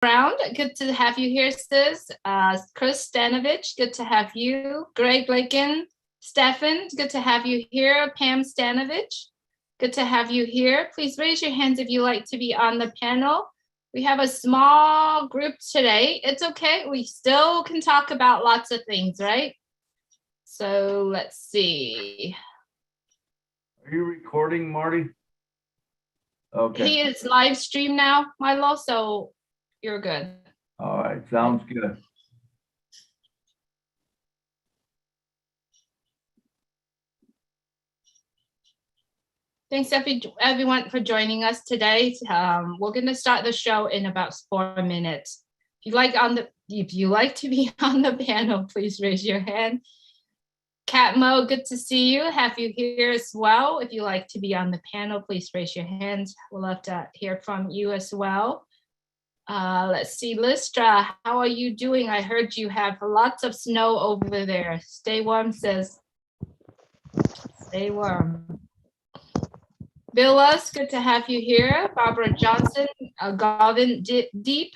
Brown, good to have you here, sis. Chris Stanovich, good to have you. Greg Lakin, Stefan, good to have you here. Pam Stanovich, good to have you here. Please raise your hands if you like to be on the panel. We have a small group today. It's okay. We still can talk about lots of things, right? So let's see. Are you recording, Marty? Okay. He is live stream now, Milo, so you're good. All right, sounds good. Thanks everyone for joining us today. We're going to start the show in about 4 minutes. If you like to be on the panel, please raise your hand. Catmo, good to see you. Have you here as well. If you like to be on the panel, please raise your hands. We'll love to hear from you as well. Let's see, Listra, how are you doing? I heard you have lots of snow over there. Stay warm, sis. Stay warm. Villas, good to have you here. Barbara Johnson, Garvin Deep,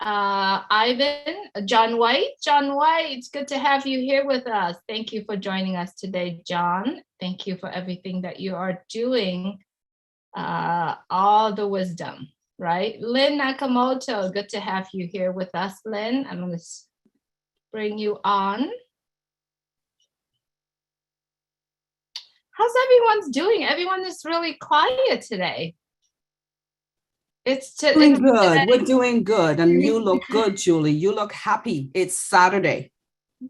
Ivan, John White. John White, it's good to have you here with us. Thank you for joining us today, John. Thank you for everything that you are doing. All the wisdom, right? Lynn Nakamoto, good to have you here with us, Lynn. I'm going to bring you on. How's everyone's doing? Everyone is really quiet today. Doing good. We're doing good. And you look good, Julie. You look happy. It's Saturday.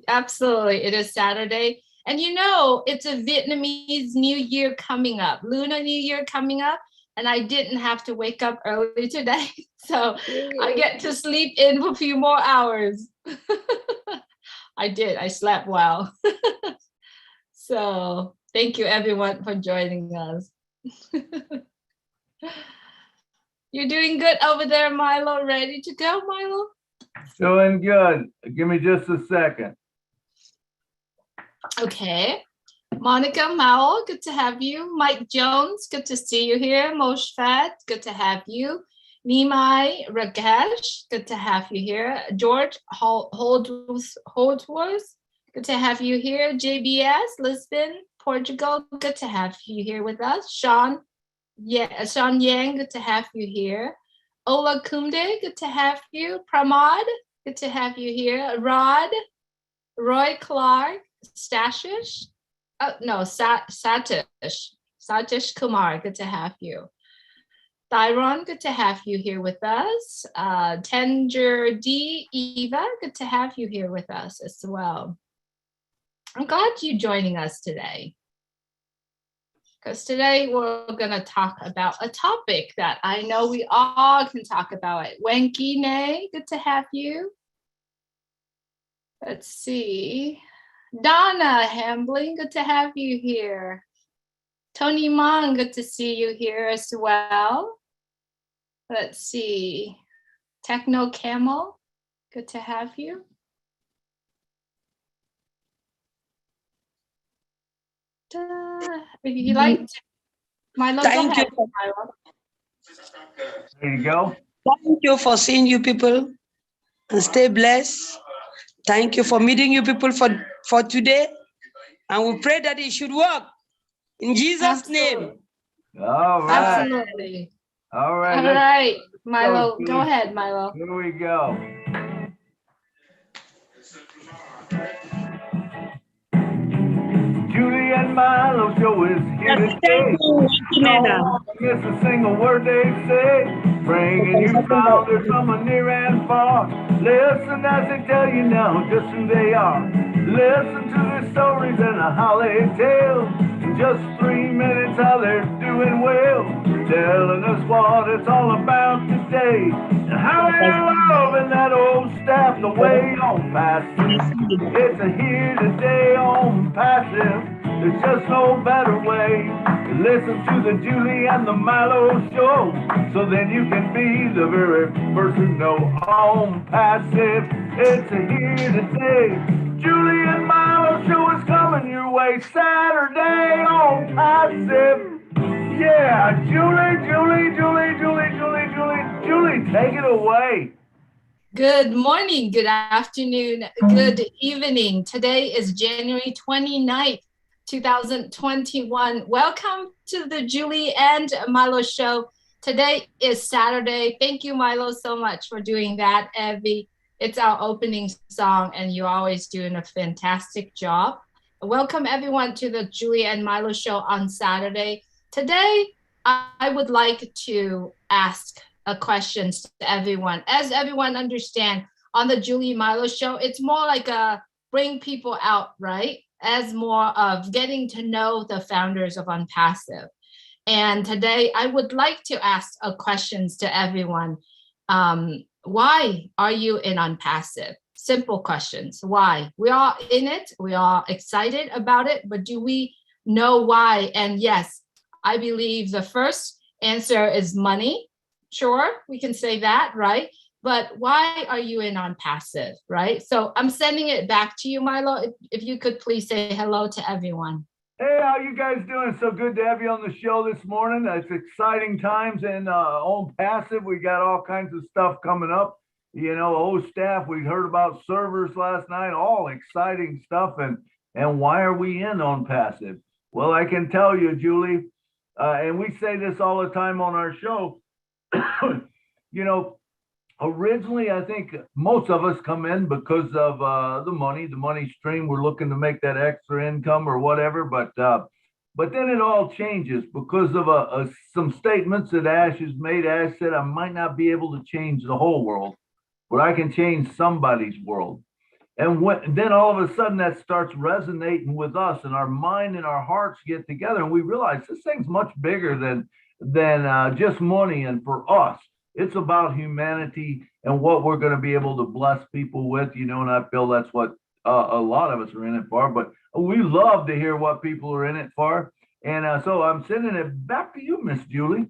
Absolutely. It is Saturday. And you know, it's a Vietnamese New Year coming up, Lunar New Year coming up. And I didn't have to wake up early today. So I get to sleep in for a few more hours. I did. I slept well. So thank you, everyone, for joining us. You're doing good over there, Milo. Ready to go, Milo? Doing good. Give me just a second. Okay. Monica Mao, good to have you. Mike Jones, good to see you here. Moshfat, good to have you. Nimai Rakesh, good to have you here. George Holdworth, good to have you here. JBS, Lisbon, Portugal, good to have you here with us. Sean Yang, good to have you here. Ola Kumde, good to have you. Pramod, good to have you here. Rod, Roy Clark, Satish Kumar, good to have you. Thyron, good to have you here with us. Tanger D, Eva, good to have you here with us as well. I'm glad you're joining us today. Because today we're going to talk about a topic that I know we all can talk about. Wenki Ne, good to have you. Let's see. Donna Hambling, good to have you here. Tony Mong, good to see you here as well. Let's see. Techno Camel, good to have you. If you like to, Milo, Thank you. There you go. Thank you for seeing you people and stay blessed. Thank you for meeting you people for today. And we pray that it should work in Jesus' name. All right. Absolutely. All right. All right, Milo, go ahead, Milo. Here we go. Julie and Milo show is here today. Don't miss a single word they say. Bringing you founders from near and far. Listen as they tell you now just who they are. Listen to their stories and how they tell. In just 3 minutes how they're doing well. Telling us what it's all about today. And how they're loving that old staff the way on passive. It's a here today on passive. There's just no better way to listen to the Julie and the Milo show. So then you can be the very first to know on passive. It's a here today. Julie and Milo show is coming your way Saturday on passive. Yeah, Julie, take it away. Good morning, good afternoon, good evening. Today is January 29th, 2021. Welcome to the Julie and Milo show. Today is Saturday. Thank you, Milo, so much for doing that, Evie. It's our opening song, and you're always doing a fantastic job. Welcome, everyone, to the Julie and Milo show on Saturday. Today, I would like to ask questions to everyone. As everyone understand, on the Julie Milo show, it's more like a bring people out, right? As more of getting to know the founders of Unpassive. And today I would like to ask questions to everyone. Why are you in Unpassive? Simple questions. Why? We are in it. We are excited about it, but do we know why? And yes, I believe the first answer is money. Sure, we can say that, right? But why are you in Unpassive, right? So I'm sending it back to you, Milo. If you could please say hello to everyone. Hey, how you guys doing? So good to have you on the show this morning. It's exciting times in Unpassive. We got all kinds of stuff coming up. You know, staff, we heard about servers last night, all exciting stuff. And why are we in Unpassive? Well, I can tell you, Julie, and we say this all the time on our show, you know, originally, I think most of us come in because of the money stream. We're looking to make that extra income or whatever. But then it all changes because of some statements that Ash has made. Ash said, I might not be able to change the whole world, but I can change somebody's world. And then all of a sudden that starts resonating with us, and our mind and our hearts get together, and we realize this thing's much bigger than just money. And for us, it's about humanity and what we're going to be able to bless people with, and I feel that's what a lot of us are in it for. But we love to hear what people are in it for. And so I'm sending it back to you, Miss Julie.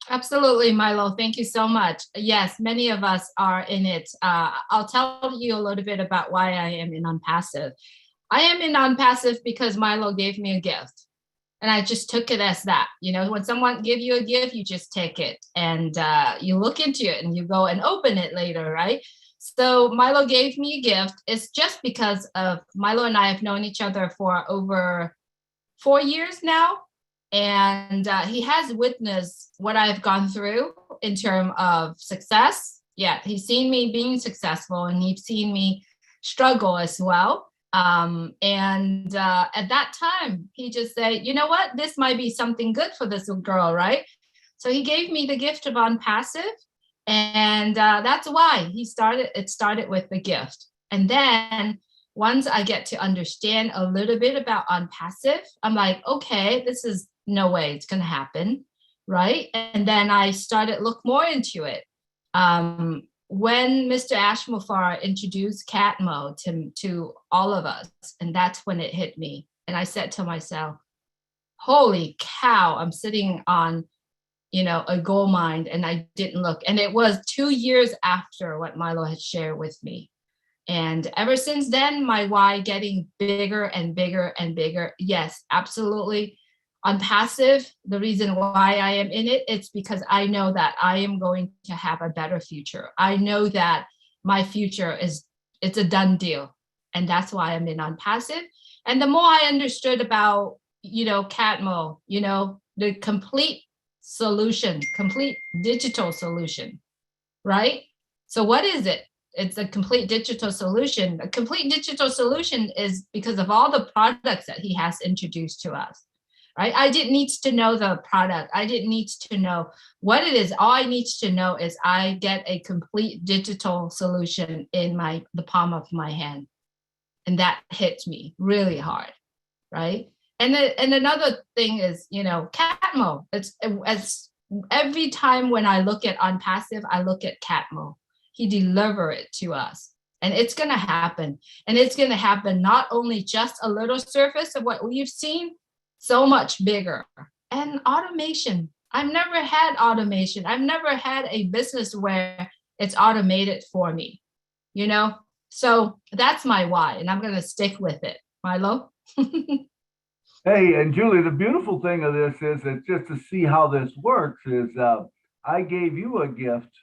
Absolutely, Milo. Thank you so much. Yes, many of us are in it. I'll tell you a little bit about why I am in Unpassive. I am in Unpassive because Milo gave me a gift. And I just took it as that. When someone give you a gift, you just take it and you look into it and you go and open it later, right? So Milo gave me a gift. It's just because of Milo and I have known each other for over 4 years now. And he has witnessed what I've gone through in terms of success. Yeah, he's seen me being successful, and he's seen me struggle as well. And at that time, he just said, you know what, this might be something good for this girl, right? So he gave me the gift of Unpassive, and that's why it started with the gift. And then once I get to understand a little bit about Unpassive, I'm like, okay, this is no way it's going to happen, right? And then I started look more into it. When Mr. Ashmufar introduced Catmo to all of us, and that's when it hit me. And I said to myself, holy cow, I'm sitting on, a gold mine, and I didn't look. And it was 2 years after what Milo had shared with me. And ever since then, my why getting bigger and bigger and bigger. Yes, absolutely. Unpassive, the reason why I am in it, it's because I know that I am going to have a better future. I know that my future it's a done deal. And that's why I'm in Unpassive. And the more I understood about, Catmo, the complete solution, complete digital solution, right? So what is it? It's a complete digital solution. A complete digital solution is because of all the products that he has introduced to us. Right? I didn't need to know the product. I didn't need to know what it is. All I need to know is I get a complete digital solution in the palm of my hand. And that hits me really hard, right? And another thing is, Catmo. It's as every time when I look at Unpassive, I look at Catmo. He delivered it to us. And it's going to happen. And it's going to happen not only just a little surface of what we've seen, so much bigger. And automation. I've never had automation. I've never had a business where it's automated for me, So that's my why, and I'm going to stick with it. Milo? Hey, and Julie, the beautiful thing of this is that just to see how this works is I gave you a gift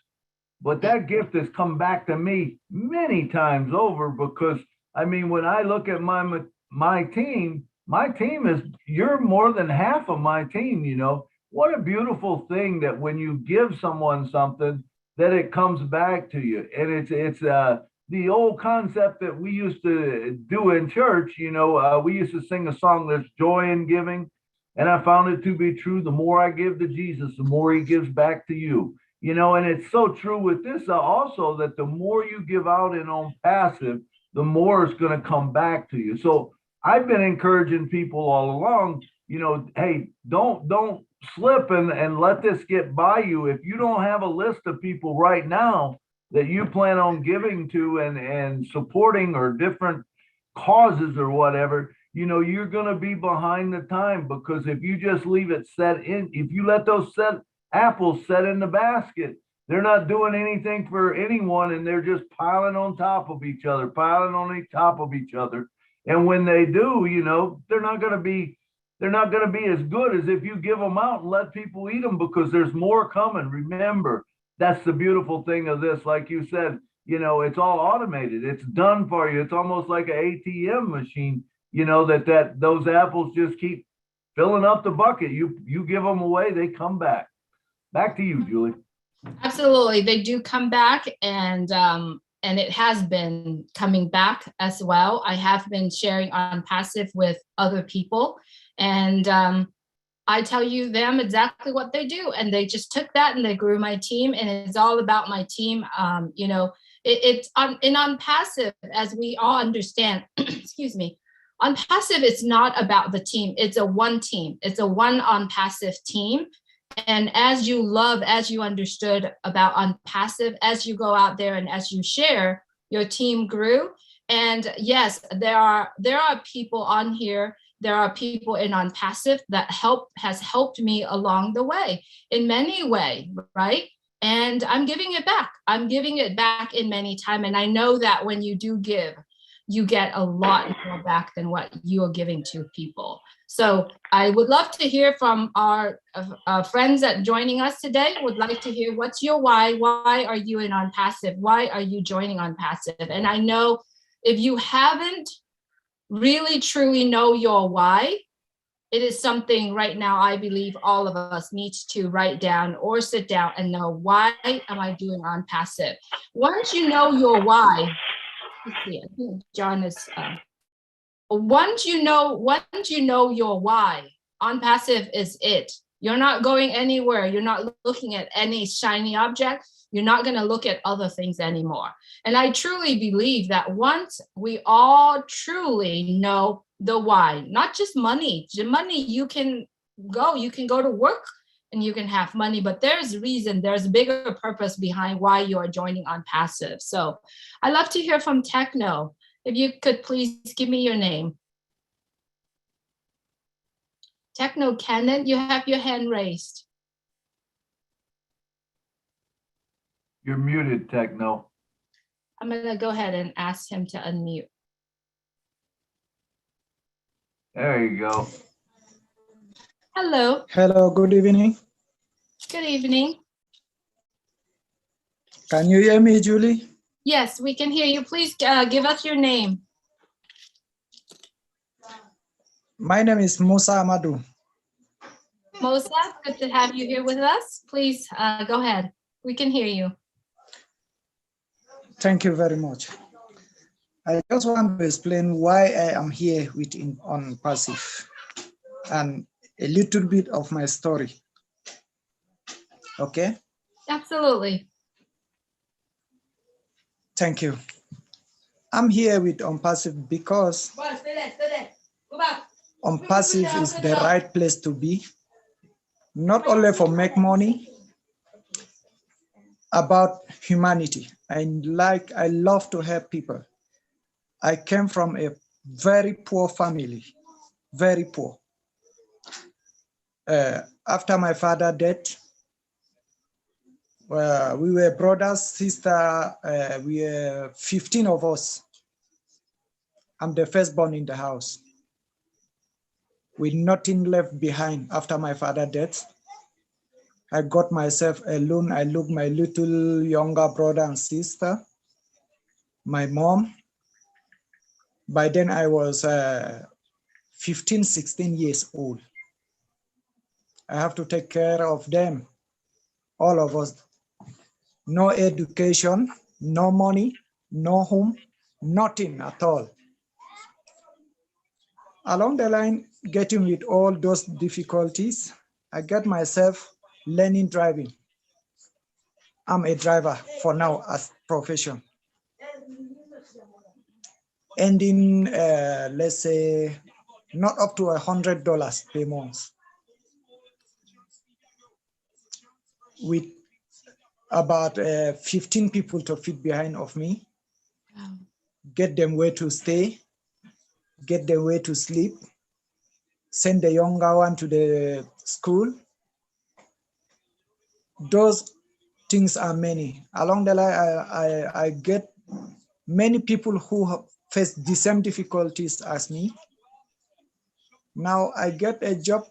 But that gift has come back to me many times over because I mean, when I look at my team is you're more than half of my team, you know. What a beautiful thing that when you give someone something that it comes back to you. And it's the old concept that we used to do in church, you know, we used to sing a song, there's joy in giving. And I found it to be true. The more I give to Jesus, the more he gives back to you. You know, and it's so true with this also that the more you give out in on passive, the more it's going to come back to you. So I've been encouraging people all along, you know, hey, don't slip and let this get by you. If you don't have a list of people right now that you plan on giving to and supporting or different causes or whatever, you know, you're going to be behind the time because if you just leave it set in, if you let those apples set in the basket, they're not doing anything for anyone and they're just piling on top of each other, piling on top of each other. And when they do, you know, they're not going to be as good as if you give them out and let people eat them because there's more coming. Remember, that's the beautiful thing of this. Like you said, you know, it's all automated. It's done for you. It's almost like an ATM machine, you know, that those apples just keep filling up the bucket. You give them away, they come back. Back to you, Julie. Absolutely, they do come back, and it has been coming back as well. I have been sharing on passive with other people, and I tell you them exactly what they do, and they just took that and they grew my team, and it's all about my team. You know, it's on passive, as we all understand. Excuse me. On passive, it's not about the team. It's a one team. It's a one on passive team. And as you understood about on passive, as you go out there and as you share, your team grew. And yes, there are people on here. There are people in on passive that has helped me along the way in many ways, right? And I'm giving it back. I'm giving it back in many times. And I know that when you do give, you get a lot more back than what you are giving to people. So I would love to hear from our friends that joining us today. Would like to hear what's your why? Why are you in on passive? Why are you joining on passive? And I know if you haven't really truly know your why, it is something right now I believe all of us needs to write down or sit down and know, why am I doing on passive? Once you know your why, let's see, I think John is once you know your why, on passive is it. You're not going anywhere. You're not looking at any shiny object. You're not going to look at other things anymore. And I truly believe that once we all truly know the why, not just money. The money, you can go to work and you can have money, but there's reason, there's a bigger purpose behind why you are joining on passive. So I love to hear from Techno. If you could please give me your name. Techno Cannon, you have your hand raised. You're muted, Techno. I'm going to go ahead and ask him to unmute. There you go. Hello. Hello, good evening. Good evening. Can you hear me, Julie? Yes, we can hear you. Please give us your name. My name is Musa Amadou. Musa, good to have you here with us. Please go ahead. We can hear you. Thank you very much. I just want to explain why I am here with on passive and a little bit of my story. Okay? Absolutely. Thank you. I'm here with on passive because on passive is the right place to be, not only for make money, about humanity. I love to help people. I came from a very poor family, very poor. After my father died, we were brothers, sister, we were 15 of us. I'm the firstborn in the house, with nothing left behind after my father death. I got myself alone. I look my little younger brother and sister, my mom. By then I was 15, 16 years old. I have to take care of them, all of us. No education, no money, no home, nothing at all. Along the line, getting with all those difficulties, I get myself learning driving. I'm a driver for now as profession. Ending, let's say, not up to $100 per month. With about 15 people to fit behind of me, get them where to stay, get them where to sleep, send the younger one to the school. Those things are many. Along the line, I get many people who face the same difficulties as me. Now I get a job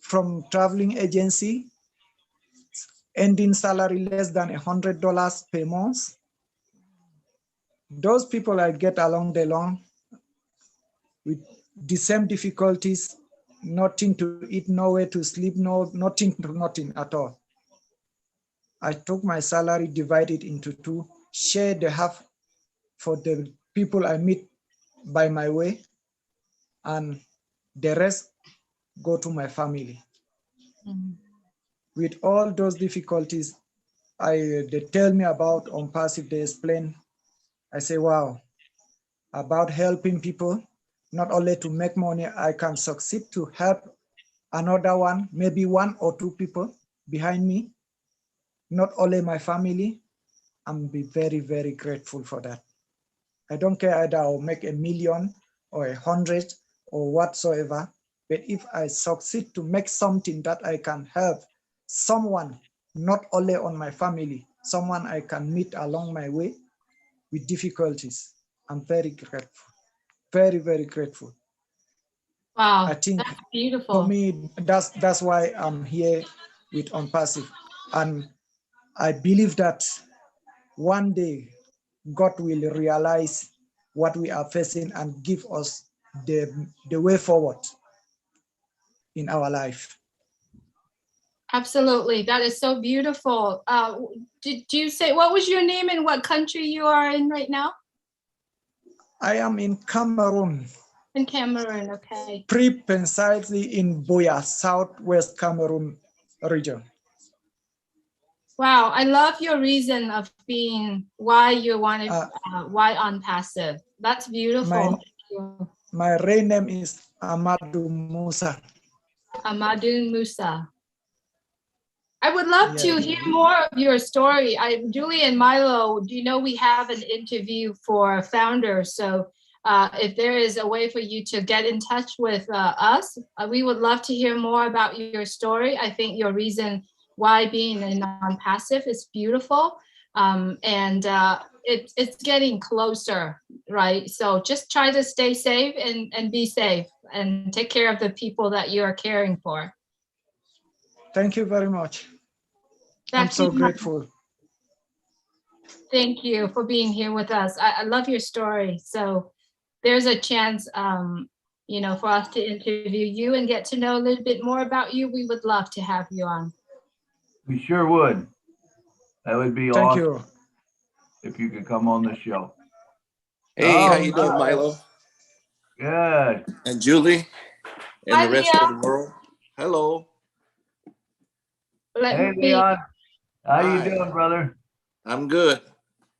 from traveling agency, ending salary less than $100 per month. Those people I get along the line with the same difficulties, nothing to eat, nowhere to sleep, nothing at all. I took my salary, divided into two, share the half for the people I meet by my way, and the rest go to my family. With all those difficulties, they tell me about on passive, they explain. I say, wow, about helping people, not only to make money, I can succeed to help another one, maybe one or two people behind me, not only my family. I'm be very, very grateful for that. I don't care either I'll make $1 million or 100 or whatsoever, but if I succeed to make something that I can help someone, not only on my family, someone I can meet along my way with difficulties, I'm very grateful, very, very grateful. Wow, I think that's beautiful. for me, that's why I'm here with On Passive. And I believe that one day God will realize what we are facing and give us the way forward in our life. Absolutely. That is so beautiful. Did you say, what was your name and what country you are in right now? I am in Cameroon. In Cameroon, okay. Precisely in Buea, Southwest Cameroon region. Wow, I love your reason of being, why you wanted, why On Passive. That's beautiful. My real name is Amadou Musa. Amadou Musa. I would love to hear more of your story. Julie and Milo, do you know we have an interview for founders? So if there is a way for you to get in touch with us, we would love to hear more about your story. I think your reason why being a non-passive is beautiful. It's getting closer, right? So just try to stay safe and be safe and take care of the people that you are caring for. Thank you very much. I'm so grateful. Thank you for being here with us. I love your story. So there's a chance, you know, for us to interview you and get to know a little bit more about you. We would love to have you on. We sure would. That would be Thank awesome. you. If you could come on the show. Hey, how you doing, Milo? Good. And Julie and Hi, the rest Leon. of the world. Hello. Hey, Leon. How you Hi. doing, brother? I'm good.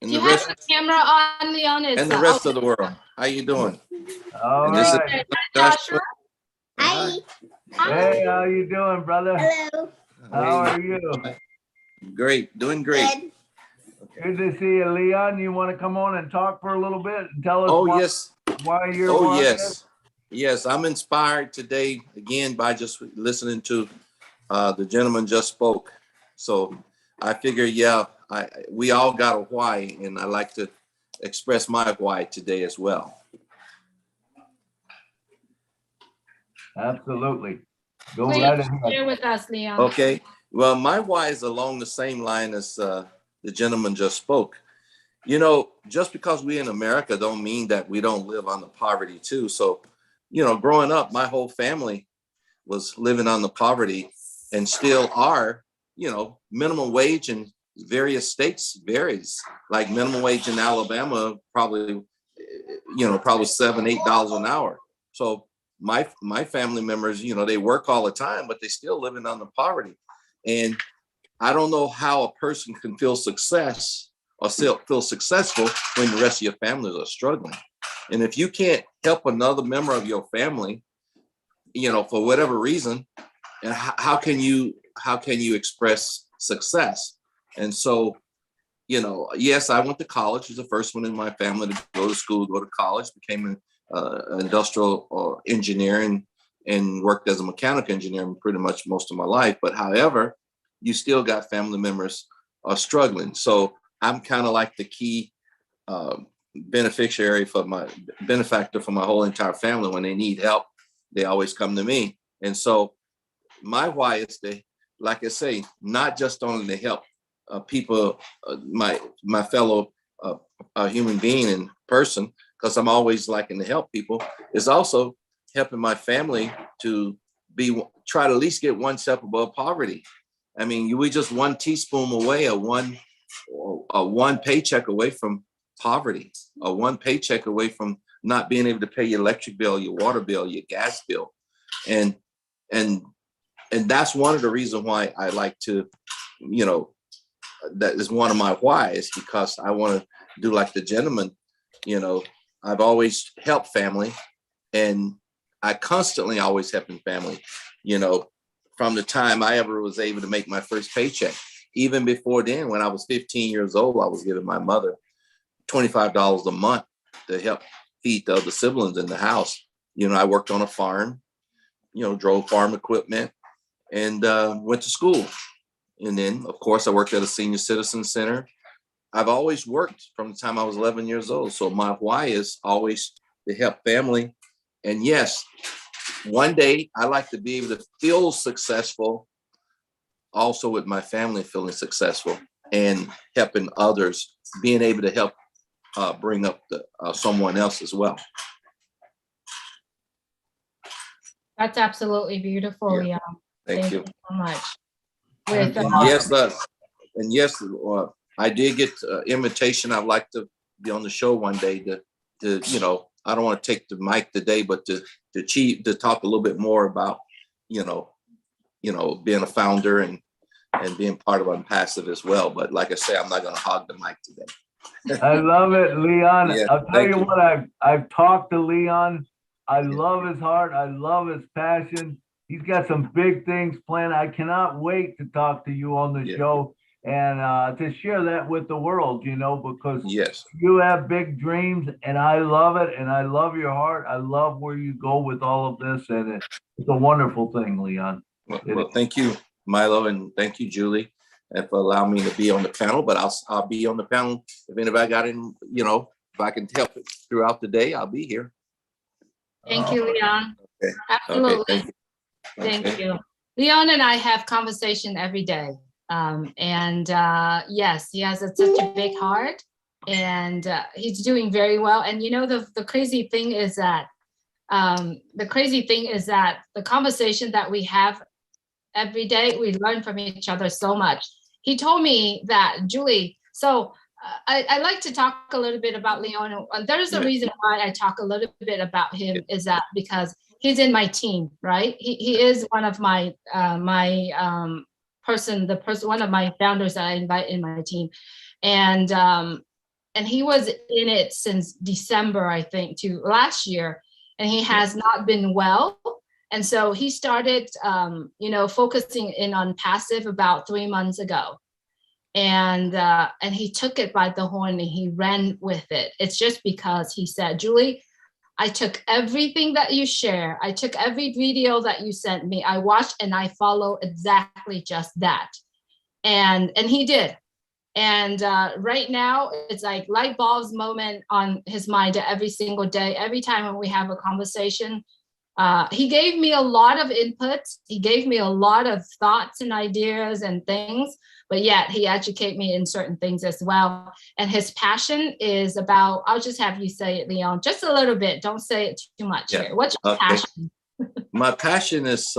And Do you the have rest the camera on, Leon? and the rest of the world. How you doing? All And this is right. Joshua. Hi. Hey, how you doing, brother? Hello. How are you? Great. Doing great. Good to see you, Leon. You want to come on and talk for a little bit and tell us why you're watching? Yes. Yes, I'm inspired today again by just listening to the gentleman just spoke. So I figure, we all got a why, and I like to express my why today as well. Absolutely. Go Please right ahead. share with us, Leon. Okay. Well, my why is along the same line as the gentleman just spoke. You know, just because we're in America don't mean that we don't live on the poverty too. So, you know, growing up, my whole family was living on the poverty and still are. You know, minimum wage in various states varies. Like minimum wage in Alabama, probably, you know, probably $7-8 an hour. So my family members, you know, they work all the time, but they still living on the poverty. And I don't know how a person can feel success or still feel successful when the rest of your families are struggling. And if you can't help another member of your family, you know, for whatever reason, and how can you express success? And so, you know, yes, I went to college. I was the first one in my family to go to school, go to college, became an industrial engineer and worked as a mechanical engineer pretty much most of my life. But however, you still got family members struggling. So I'm kind of like the key benefactor for my whole entire family. When they need help, they always come to me. And so my why is to, like I say, not just only to help people, my fellow human being and person, because I'm always liking to help people, is also helping my family to try to at least get one step above poverty. I mean, we just one teaspoon away, one paycheck away from poverty, or one paycheck away from not being able to pay your electric bill, your water bill, your gas bill. And that's one of the reasons why I like to, you know, that is one of my whys, because I want to do like the gentleman. You know, I've always helped family, and I constantly always helping family, you know, from the time I ever was able to make my first paycheck. Even before then, when I was 15 years old, I was giving my mother $25 a month to help feed the other siblings in the house. You know, I worked on a farm, you know, drove farm equipment, and went to school. And then, of course, I worked at a senior citizen center. I've always worked from the time I was 11 years old. So my why is always to help family. And yes, one day I like to be able to feel successful also with my family feeling successful and helping others, being able to help bring up someone else as well. That's absolutely beautiful, Yeah. Leon. Thank you. so much. With, Yes, and yes, I did get invitation. I'd like to be on the show one day to you know, I don't want to take the mic today, but to talk a little bit more about, you know, being a founder and being part of Unpassive as well. But like I say, I'm not going to hog the mic today. I love it, Leon. Yeah, I'll tell thank you you. what, I've talked to Leon. I love his heart. I love his passion. He's got some big things planned. I cannot wait to talk to you on the Yeah. show and to share that with the world, you know, because Yes. you have big dreams and I love it. And I love your heart. I love where you go with all of this. And it's a wonderful thing, Leon. Well, thank you, Milo, and thank you, Julie, and for allowing me to be on the panel. But I'll be on the panel if anybody got in, you know, if I can help it throughout the day, I'll be here. Thank you, Leon. Okay. Absolutely. Okay, thank you. Thank Okay. you. Leon and I have conversation every day. Yes, he has such a big heart, and he's doing very well. And you know, the crazy thing is that the conversation that we have every day, we learn from each other so much. He told me that, Julie, so I like to talk a little bit about Leon. And there's a reason why I talk a little bit about him, is that because he's in my team, right? He is one of my one of my founders that I invite in my team. And he was in it since December, I think, to last year, and he has not been well. And so he started, you know, focusing in on Passive about 3 months ago. And he took it by the horn and he ran with it. It's just because he said, Julie, I took everything that you share. I took every video that you sent me. I watched and I follow exactly just that. And he did. And right now it's like light bulbs moment on his mind every single day. Every time when we have a conversation, He gave me a lot of inputs. He gave me a lot of thoughts and ideas and things, but yet he educated me in certain things as well. And his passion is about, I'll just have you say it, Leon, just a little bit. Don't say it too much here. What's your passion? My passion is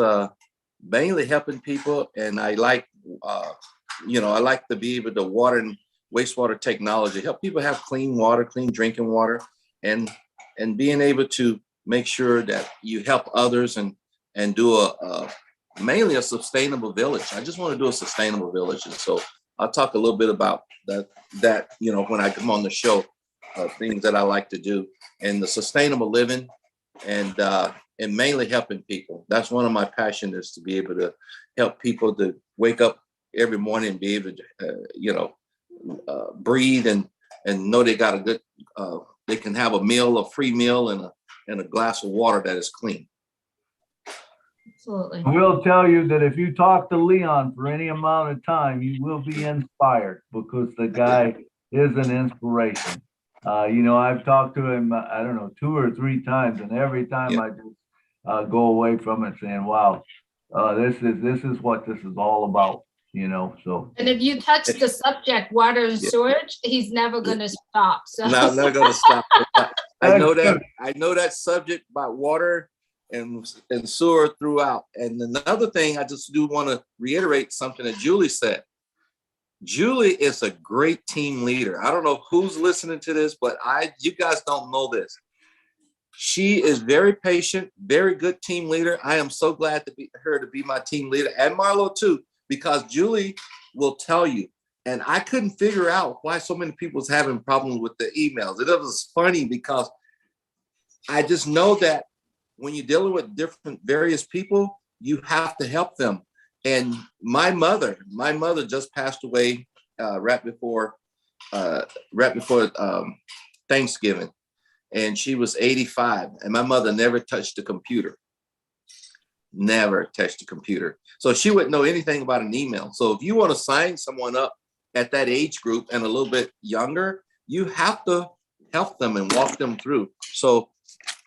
mainly helping people. And I like, I like to be able to water and wastewater technology, help people have clean water, clean drinking water, and being able to make sure that you help others and do mainly a sustainable village. I just want to do a sustainable village. And so I'll talk a little bit about that, when I come on the show, things that I like to do and the sustainable living and mainly helping people. That's one of my passions, is to be able to help people to wake up every morning and be able to, breathe and know they got a good, they can have a free meal and a glass of water that is clean. Absolutely. We'll tell you that if you talk to Leon for any amount of time, you will be inspired, because the guy is an inspiration. I've talked to him, I don't know, 2 or 3 times, and every time I just go away from it saying, wow, this is what this is all about, so. And if you touch the subject, water and sewage, he's never going to stop. So. No, I'm not going to stop. I know that subject about water and sewer throughout. And another thing, I just do want to reiterate something that Julie said. Julie is a great team leader. I don't know who's listening to this, but you guys don't know this. She is very patient, very good team leader. I am so glad to be my team leader, and Marlo too, because Julie will tell you. And I couldn't figure out why so many people was having problems with the emails. It was funny because I just know that when you're dealing with various people, you have to help them. And my mother just passed away right before Thanksgiving, and she was 85. And my mother never touched the computer. Never touched the computer. So she wouldn't know anything about an email. So if you want to sign someone up at that age group and a little bit younger, you have to help them and walk them through. So,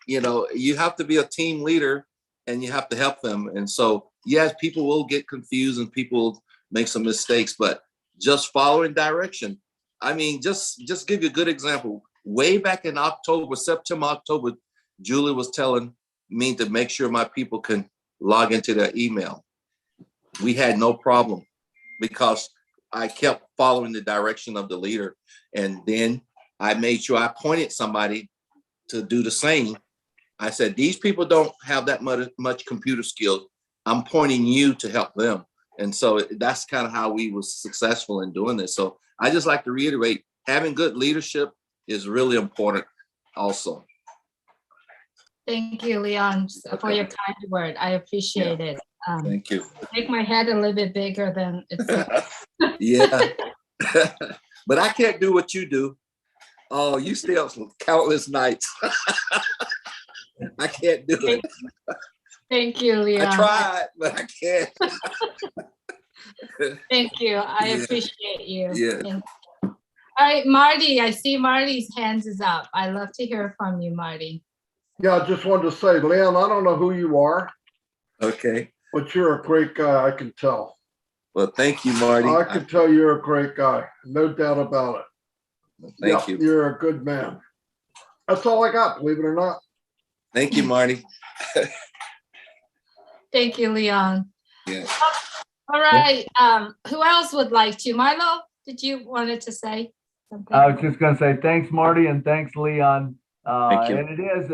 you have to be a team leader and you have to help them. And so, yes, people will get confused and people make some mistakes, but just following direction. I mean, just give you a good example. Way back in September, October, Julie was telling me to make sure my people can log into their email. We had no problem because I kept following the direction of the leader. And then I made sure I appointed somebody to do the same. I said, these people don't have that much computer skills. I'm pointing you to help them. And so that's kind of how we were successful in doing this. So I just like to reiterate, having good leadership is really important also. Thank you, Leon, for your kind word. I appreciate it. Thank you. Make my head a little bit bigger than it's. Yeah. But I can't do what you do. Oh, you stay up countless nights. I can't do it. Thank you, Leon. I tried, but I can't. Thank you. I appreciate you. Yeah. All right, Marty, I see Marty's hands is up. I'd love to hear from you, Marty. Yeah, I just wanted to say, Leon, I don't know who you are. Okay. But you're a great guy, I can tell. Well, thank you, Marty. I can tell you're a great guy. No doubt about it. Thank you. You're a good man. That's all I got, believe it or not. Thank you, Marty. Thank you, Leon. Yeah. All right. Who else would like to? Milo, did you wanted to say something? I was just going to say thanks, Marty, and thanks, Leon. Thank you. And it is,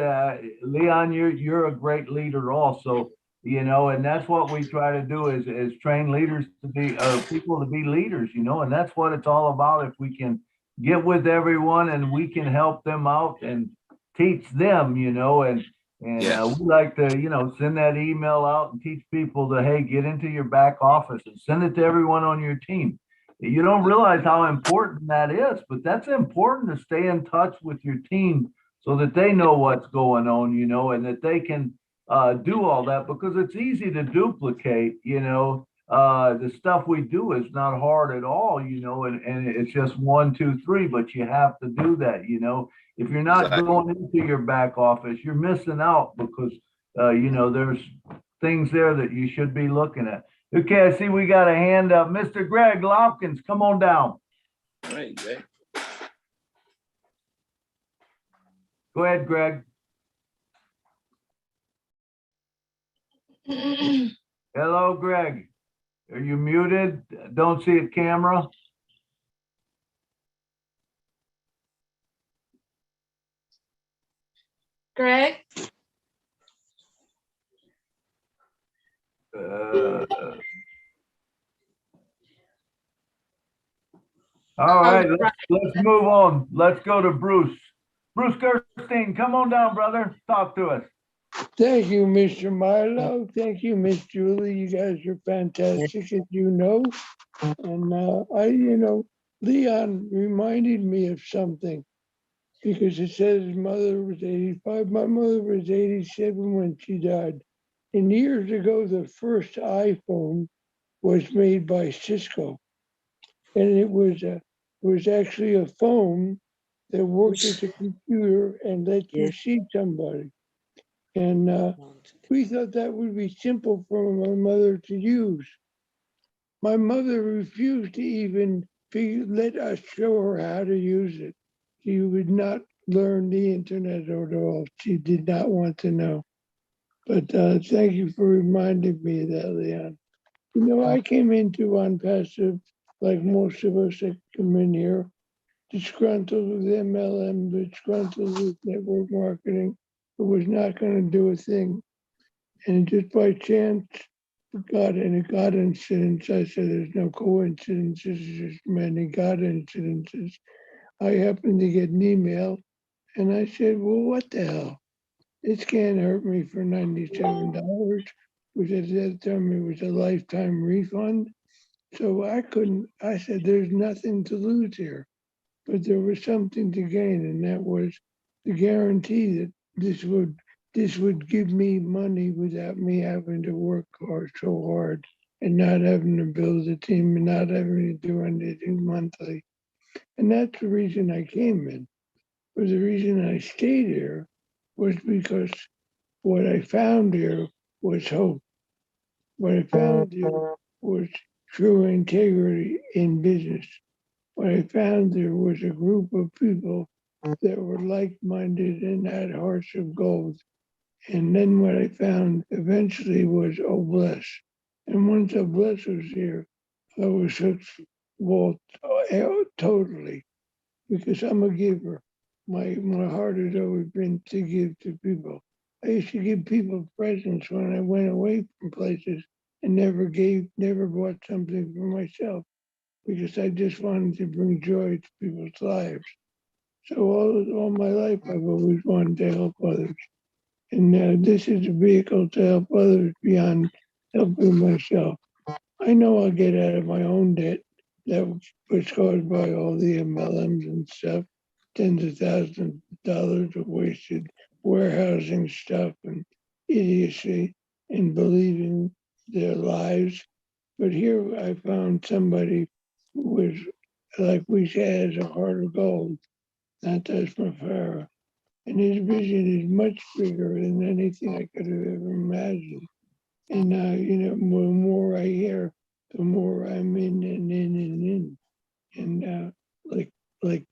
Leon, you're a great leader also, and that's what we try to do is train leaders to be people to be leaders, and that's what it's all about. If we can get with everyone and we can help them out and teach them, and we like to, send that email out and teach people to, hey, get into your back office and send it to everyone on your team. You don't realize how important that is, but that's important to stay in touch with your team so that they know what's going on, and that they can do all that, because it's easy to duplicate, the stuff we do is not hard at all, and it's just 1, 2, 3, but you have to do that, If you're not going into your back office, you're missing out, because you know, there's things there that you should be looking at. Okay, I see we got a hand up. Mr. Greg Lopkins, come on down. Hey, Greg. Go ahead, Greg. Hello, Greg. Are you muted? Don't see a camera. Greg? All right, let's move on. Let's go to Bruce. Bruce Gerstein, come on down, brother. Talk to us. Thank you, Mr. Milo. Thank you, Miss Julie. You guys are fantastic, as you know. And Leon reminded me of something because it says his mother was 85. My mother was 87 when she died. And years ago, the first iPhone was made by Cisco. And it was actually a phone that worked as a computer and let you see somebody. And we thought that would be simple for my mother to use. My mother refused to even let us show her how to use it. She would not learn the internet at all. She did not want to know. But thank you for reminding me of that, Leon. You know, I came into OnPassive, like most of us that come in here, disgruntled with MLM, disgruntled with network marketing. It was not going to do a thing. And just by chance, God incidents, I said there's no coincidences, just many God incidences. I happened to get an email and I said, well, what the hell? This can't hurt me for $97, which at that time it was a lifetime refund. So I said, there's nothing to lose here. But there was something to gain, and that was the guarantee that this would give me money without me having to work so hard and not having to build a team and not having to do anything monthly. And that's the reason I came in. But the reason I stayed here was because what I found here was hope. What I found here was true integrity in business. What I found there was a group of people that were like-minded and had hearts of gold. And then what I found eventually was Obless. And once Obless was here, I was hooked, well, totally, because I'm a giver. My heart has always been to give to people. I used to give people presents when I went away from places and never bought something for myself, because I just wanted to bring joy to people's lives. So all my life, I've always wanted to help others. And this is a vehicle to help others beyond helping myself. I know I'll get out of my own debt that was caused by all the MLMs and stuff, tens of thousands of dollars of wasted warehousing stuff and idiocy and believing their lives. But here I found somebody who was, like we say, has a heart of gold, not Desmond Farah. And his vision is much bigger than anything I could have ever imagined. And the more I hear, the more I'm in and in and in. And like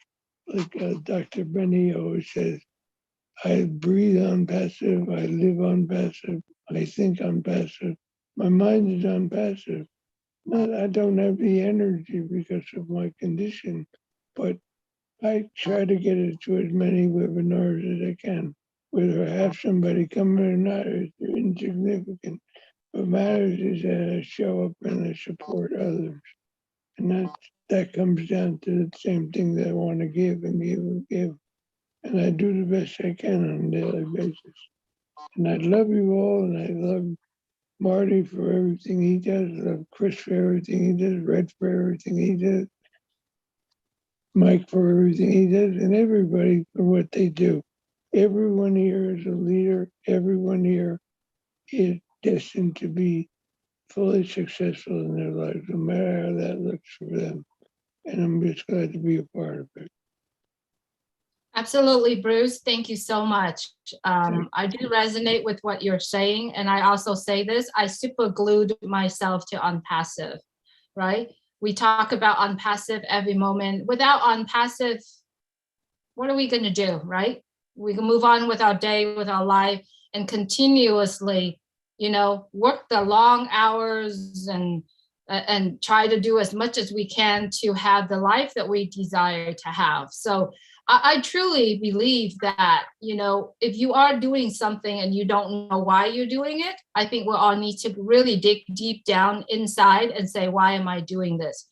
Dr. Benny always says, I breathe OnPassive, I live OnPassive, I think OnPassive. My mind is OnPassive. I don't have the energy because of my condition, but I try to get into as many webinars as I can. Whether I have somebody coming or not is insignificant. What matters is that I show up and I support others. And that comes down to the same thing that I want to give and give and give. And I do the best I can on a daily basis. And I love you all, and I love Marty for everything he does. I love Chris for everything he does, Red for everything he does, Mike for everything he does, and everybody for what they do. Everyone here is a leader. Everyone here is destined to be fully successful in their lives, no matter how that looks for them. And I'm just glad to be a part of it. Absolutely, Bruce. Thank you so much. I do resonate with what you're saying. And I also say this, I super glued myself to unpassive, right? We talk about unpassive every moment. Without unpassive, what are we going to do, right? We can move on with our day, with our life, and continuously, work the long hours and try to do as much as we can to have the life that we desire to have. So I truly believe that, if you are doing something and you don't know why you're doing it, I think we all need to really dig deep down inside and say, why am I doing this?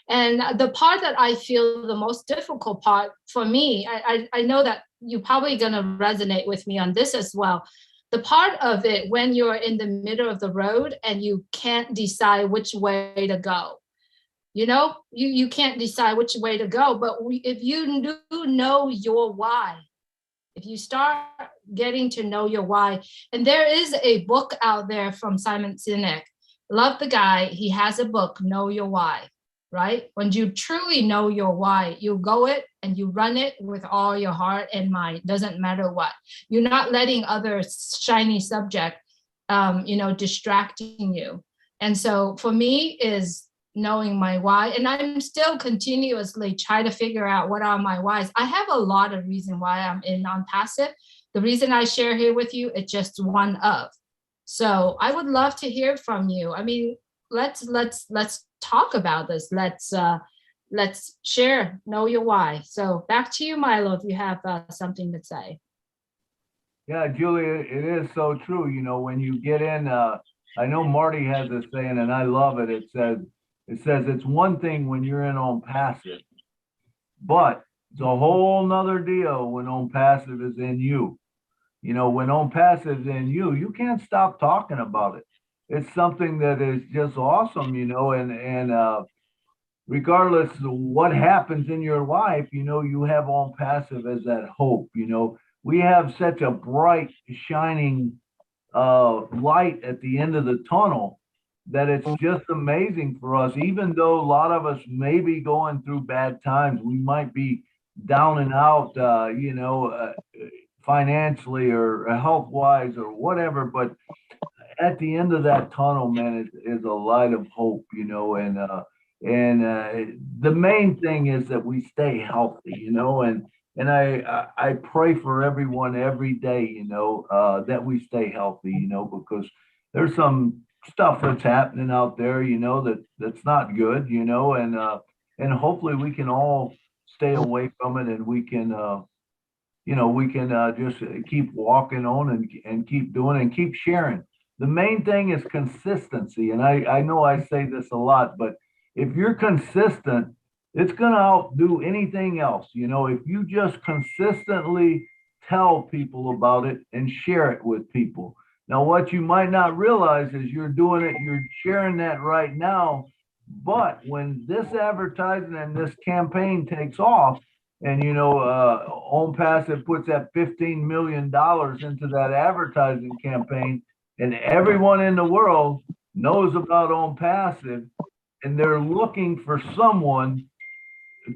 And the part that I feel the most difficult part for me, I know that you're probably going to resonate with me on this as well. The part of it when you're in the middle of the road and you can't decide which way to go. You can't decide which way to go, but if you do know your why, if you start getting to know your why, and there is a book out there from Simon Sinek, love the guy, he has a book, Know Your Why, right? When you truly know your why, you go it and you run it with all your heart and mind, doesn't matter what. You're not letting other shiny subject, distracting you. And so for me is knowing my why, and I'm still continuously trying to figure out what are my whys. I have a lot of reason why I'm in non-passive. The reason I share here with you, it's just one of. So I would love to hear from you. I mean, let's talk about this. Let's share, know your why. So back to you, Milo, if you have something to say. Yeah, Julia, it is so true. When you get in, I know Marty has this saying, and I love it. It says it's one thing when you're in on passive, but it's a whole nother deal when on passive is in you. When on passive is in you, you can't stop talking about it. It's something that is just awesome, and regardless of what happens in your life, you have on passive as that hope. We have such a bright, shining light at the end of the tunnel that it's just amazing for us. Even though a lot of us may be going through bad times, we might be down and out, financially or health-wise or whatever, but at the end of that tunnel, man, is a light of hope, and the main thing is that we stay healthy, and I pray for everyone every day, that we stay healthy, because there's some stuff that's happening out there, that's not good, and hopefully we can all stay away from it, and we can just keep walking on and keep doing and keep sharing. The main thing is consistency. And I know I say this a lot, but if you're consistent, it's going to outdo anything else. If you just consistently tell people about it and share it with people. Now, what you might not realize is you're doing it, you're sharing that right now. But when this advertising and this campaign takes off, and On Passive puts that $15 million into that advertising campaign, and everyone in the world knows about On Passive, and they're looking for someone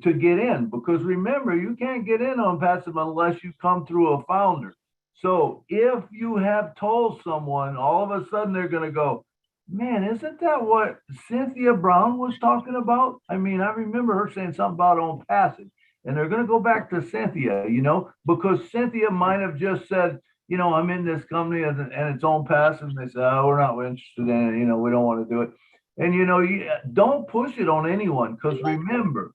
to get in, because remember, you can't get in On Passive unless you come through a founder. So if you have told someone, all of a sudden they're going to go, man, isn't that what Cynthia Brown was talking about? I mean, I remember her saying something about On Passive. And they're going to go back to Cynthia, because Cynthia might have just said, I'm in this company and it's On Passive. And they say, oh, we're not interested in it. We don't want to do it. And, you don't push it on anyone, because remember,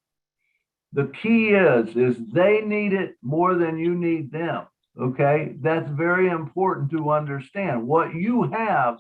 the key is they need it more than you need them. Okay. That's very important to understand. What you have,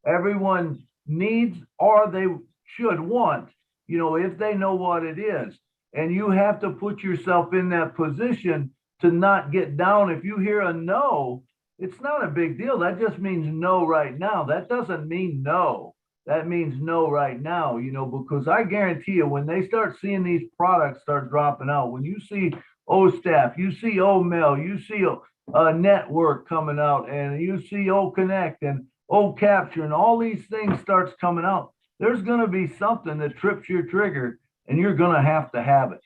everyone needs, or they should want, if they know what it is. And you have to put yourself in that position to not get down. If you hear a no, it's not a big deal. That just means no right now. That doesn't mean no. That means no right now, because I guarantee you, when they start seeing these products start dropping out, when you see O-Staff, you see O-Mail, you see a network coming out, and you see O-Connect and O-Capture, and all these things starts coming out, there's going to be something that trips your trigger, and you're going to have it,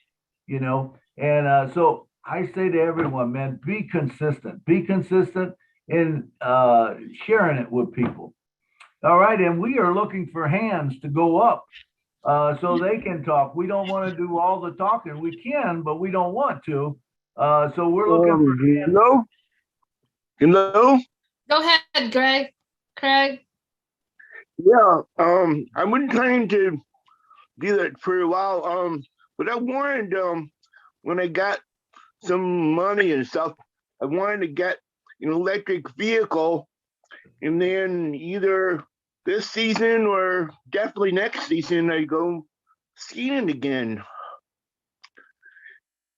And so I say to everyone, man, be consistent. Be consistent in sharing it with people. All right, and we are looking for hands to go up so they can talk. We don't want to do all the talking. We can, but we don't want to. So we're looking for hands. Hello? Hello? Go ahead, Greg. Craig. Yeah, I've been trying to do that for a while. But I wanted, when I got some money and stuff, I wanted to get an electric vehicle, and then either this season or definitely next season, I go skiing again.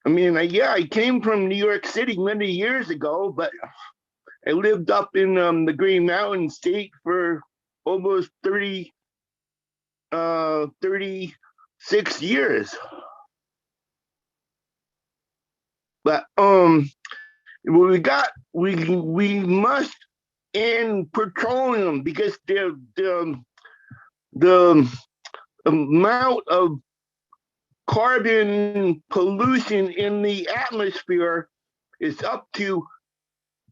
I mean, I came from New York City many years ago, but I lived up in the Green Mountain State for almost 36 years. But we must end petroleum because the amount of carbon pollution in the atmosphere is up to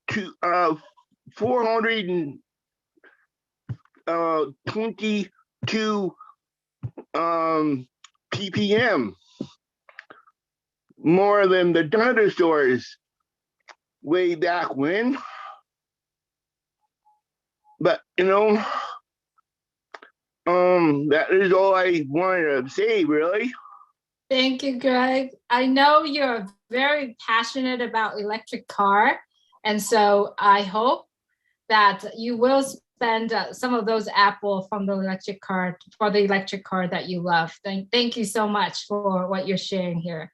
422 ppm, more than the dinosaurs way back when. But that is all I wanted to say, really. Thank you, Greg. I know you're very passionate about electric car. And so I hope that you will spend some of those Apple from the electric car for the electric car that you love. Thank you so much for what you're sharing here.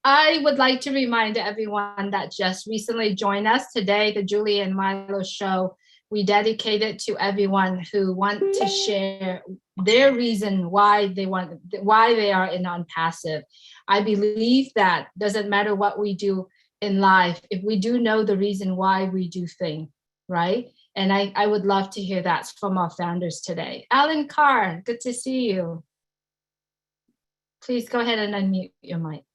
I would like to remind everyone that just recently joined us today, the Julie and Milo show, we dedicated to everyone who want to share their reason why they are in non-passive. I believe that doesn't matter what we do in life, if we do know the reason why we do things, right? And I would love to hear that from our founders today. Alan Carr, good to see you. Please go ahead and unmute your mic.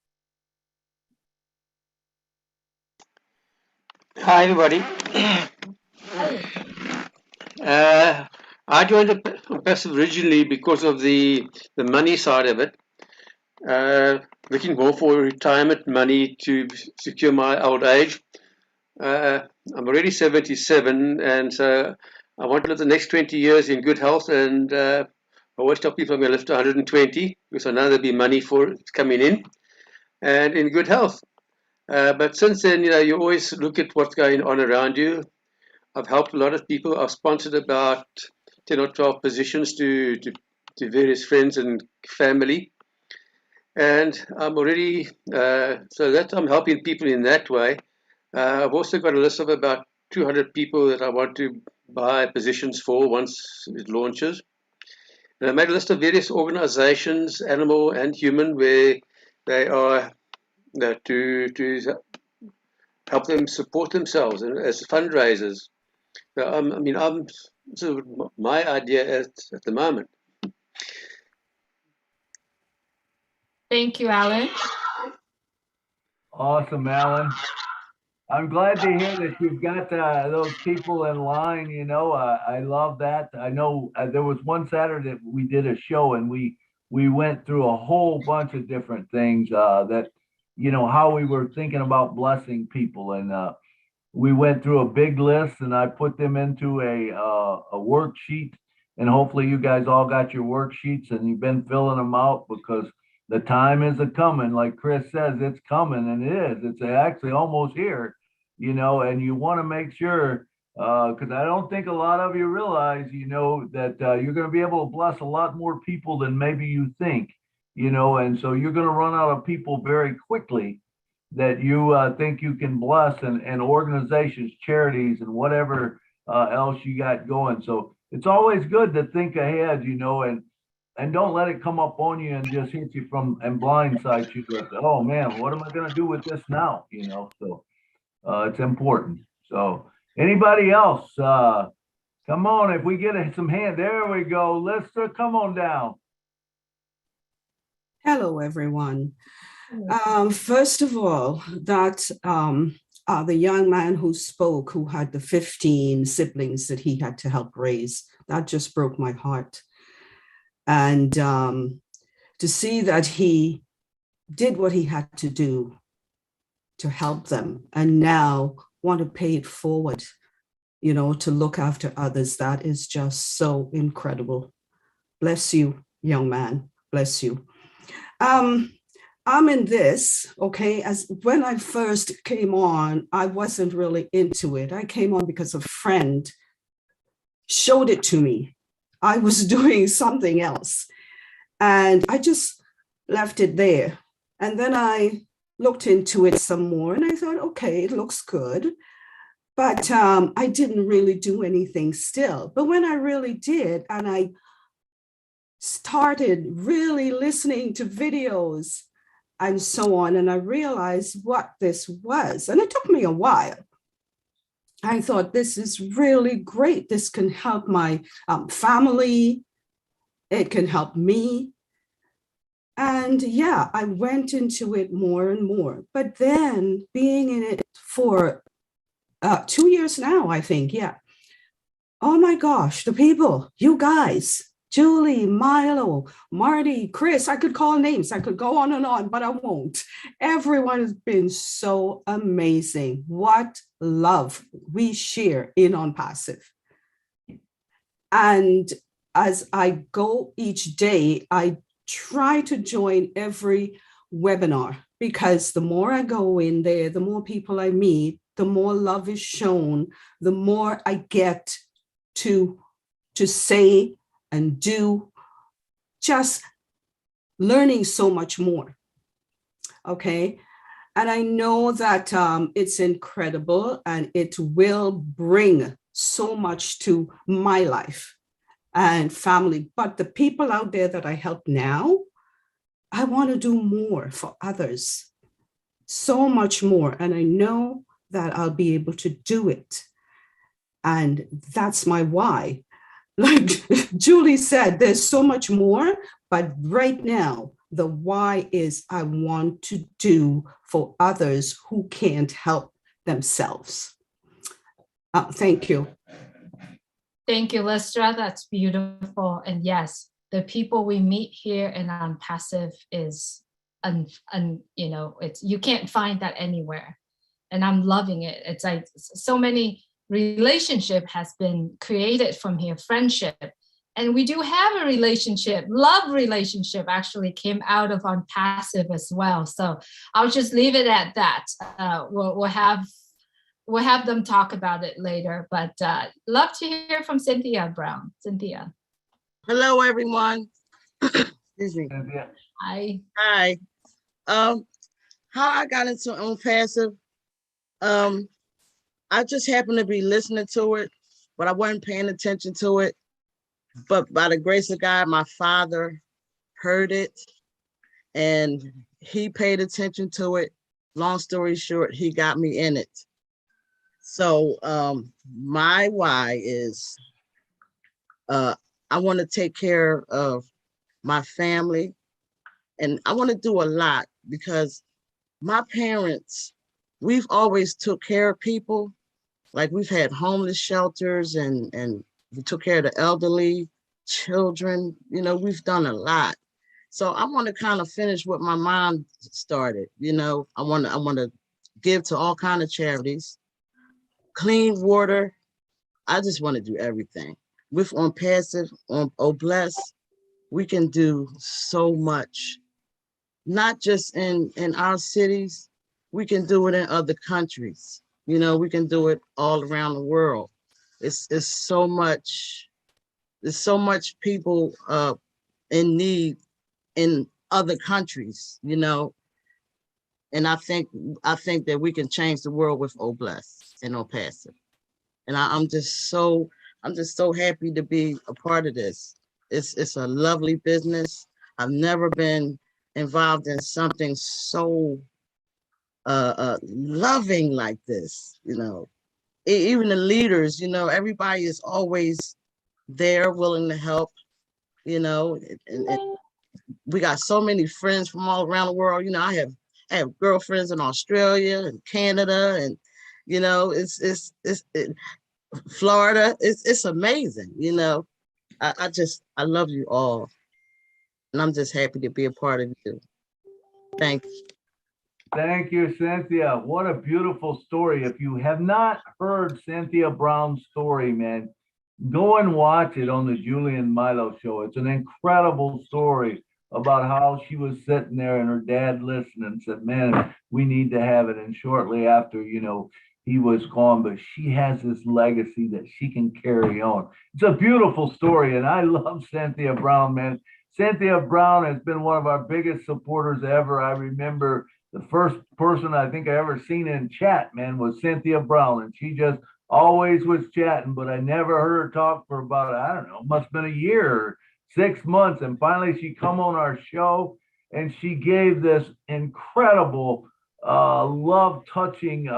Hi, everybody. I joined Passive originally because of the money side of it. Looking more for retirement money to secure my old age. I'm already 77, and so I want to live the next 20 years in good health. And I always tell people I'm going to live to 120 because I know there'll be money for it coming in, and in good health. But since then, you always look at what's going on around you. I've helped a lot of people. I've sponsored about 10 or 12 positions to various friends and family. And I'm already, so that I'm helping people in that way. I've also got a list of about 200 people that I want to buy positions for once it launches. And I made a list of various organizations, animal and human, where they are to help them support themselves as fundraisers. So sort of my idea at the moment. Thank you, Alan. Awesome, Alan. I'm glad to hear that you've got those people in line. I love that. I know there was one Saturday that we did a show, and we went through a whole bunch of different things that, how we were thinking about blessing people. And we went through a big list, and I put them into a worksheet. And hopefully you guys all got your worksheets and you've been filling them out, because the time is a-coming. Like Chris says, it's coming, and it is. It's actually almost here. And you want to make sure, because I don't think a lot of you realize, that you're going to be able to bless a lot more people than maybe you think, and so you're going to run out of people very quickly that you think you can bless, and organizations, charities, and whatever else you got going. So it's always good to think ahead, and don't let it come up on you and just hit you and blindside you. Like, oh man, what am I going to do with this now? So. It's important. So anybody else? Come on, if we get some hand, there we go. Let's come on down. Hello, everyone. First of all, that the young man who spoke, who had the 15 siblings that he had to help raise, that just broke my heart. And to see that he did what he had to do to help them and now want to pay it forward, you know, to look after others, that is just so incredible. Bless you, young man. Bless you. I'm in this, okay, as when I first came on, I wasn't really into it. I came on because a friend showed it to me. I was doing something else and I just left it there. And then I looked into it some more and I thought, okay, it looks good. But I didn't really do anything still. But when I really did, and I started really listening to videos and so on, and I realized what this was, and it took me a while. I thought, this is really great. This can help my family. It can help me. And yeah, I went into it more and more. But then being in it for 2 years now, I think, yeah. Oh my gosh, the people, you guys, Julie, Milo, Marty, Chris, I could call names. I could go on and on, but I won't. Everyone has been so amazing. What love we share in On Passive. And as I go each day, I try to join every webinar because the more I go in there, the more people I meet, the more love is shown, the more I get to say and do, just learning so much more. Okay. And I know that it's incredible and it will bring so much to my life and family. But the people out there that I help now, I want to do more for others, so much more. And I know that I'll be able to do it. And that's my why. Like Julie said, there's so much more, but right now, the why is I want to do for others who can't help themselves. Thank you. Thank you, Lestra. That's beautiful. And yes, the people we meet here in On Passive is, you know, it's, you can't find that anywhere. And I'm loving it. It's like so many relationship has been created from here, friendship. And we do have a relationship, love relationship actually came out of On Passive as well. So I'll just leave it at that. We'll have them talk about it later, but love to hear from Cynthia Brown. Cynthia. Hello, everyone. Excuse me. Hi. Hi. How I got into On Passive, I just happened to be listening to it, but I wasn't paying attention to it. But by the grace of God, my father heard it and he paid attention to it. Long story short, he got me in it. So my why is I want to take care of my family and I want to do a lot because my parents, we've always took care of people. Like we've had homeless shelters and we took care of the elderly, children, you know, we've done a lot. So I want to kind of finish what my mom started, you know, I want to give to all kinds of charities, clean water. I just want to do everything. With On Passive, on Oh Bless, we can do so much, not just in our cities, we can do it in other countries. You know, we can do it all around the world. It's so much, there's so much people in need in other countries, you know. And I think that we can change the world with Oh Bless and On Passive. And I'm just so happy to be a part of this. It's a lovely business. I've never been involved in something so loving like this, you know. Even the leaders, you know, everybody is always there willing to help, you know, and we got so many friends from all around the world. You know, I have I have girlfriends in Australia and Canada, and you know, Florida. It's amazing. You know, I love you all, and I'm just happy to be a part of you. Thank you. Thank you, Cynthia. What a beautiful story. If you have not heard Cynthia Brown's story, man, go and watch it on the Julie and Milo show. It's an incredible story about how she was sitting there and her dad listened and said, man, we need to have it. And shortly after, you know, he was gone, but she has this legacy that she can carry on. It's a beautiful story. And I love Cynthia Brown, man. Cynthia Brown has been one of our biggest supporters ever. I remember the first person I think I ever seen in chat, man, was Cynthia Brown. And she just always was chatting, but I never heard her talk for about, I don't know, must have been a year or 6 months. And finally she come on our show and she gave this incredible, love touching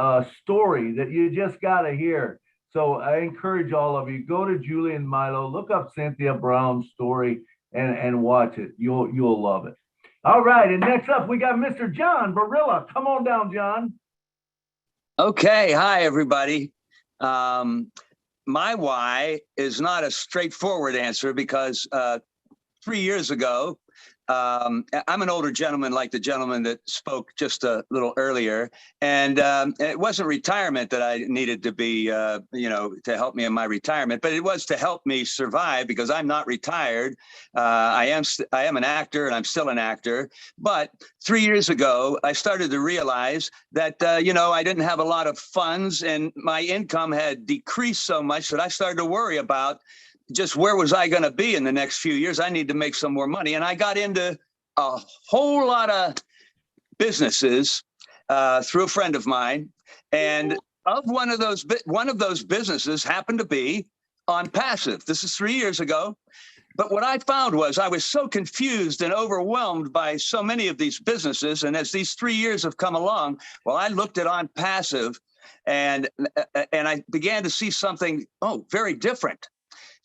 story that you just got to hear. So I encourage all of you, go to Julie and Milo, look up Cynthia Brown's story and watch it. You'll love it. All right, and next up, we got Mr. John Barilla. Come on down, John. Okay, hi, everybody. My why is not a straightforward answer because 3 years ago, I'm an older gentleman like the gentleman that spoke just a little earlier, and it wasn't retirement that I needed to be, you know, to help me in my retirement, but it was to help me survive because I'm not retired. I am an actor and I'm still an actor. But 3 years ago, I started to realize that, you know, I didn't have a lot of funds and my income had decreased so much that I started to worry about just where was I going to be in the next few years? I need to make some more money. And I got into a whole lot of businesses through a friend of mine. And one of those businesses happened to be On Passive. This is 3 years ago. But what I found was I was so confused and overwhelmed by so many of these businesses. And as these 3 years have come along, well, I looked at On Passive and I began to see something, very different.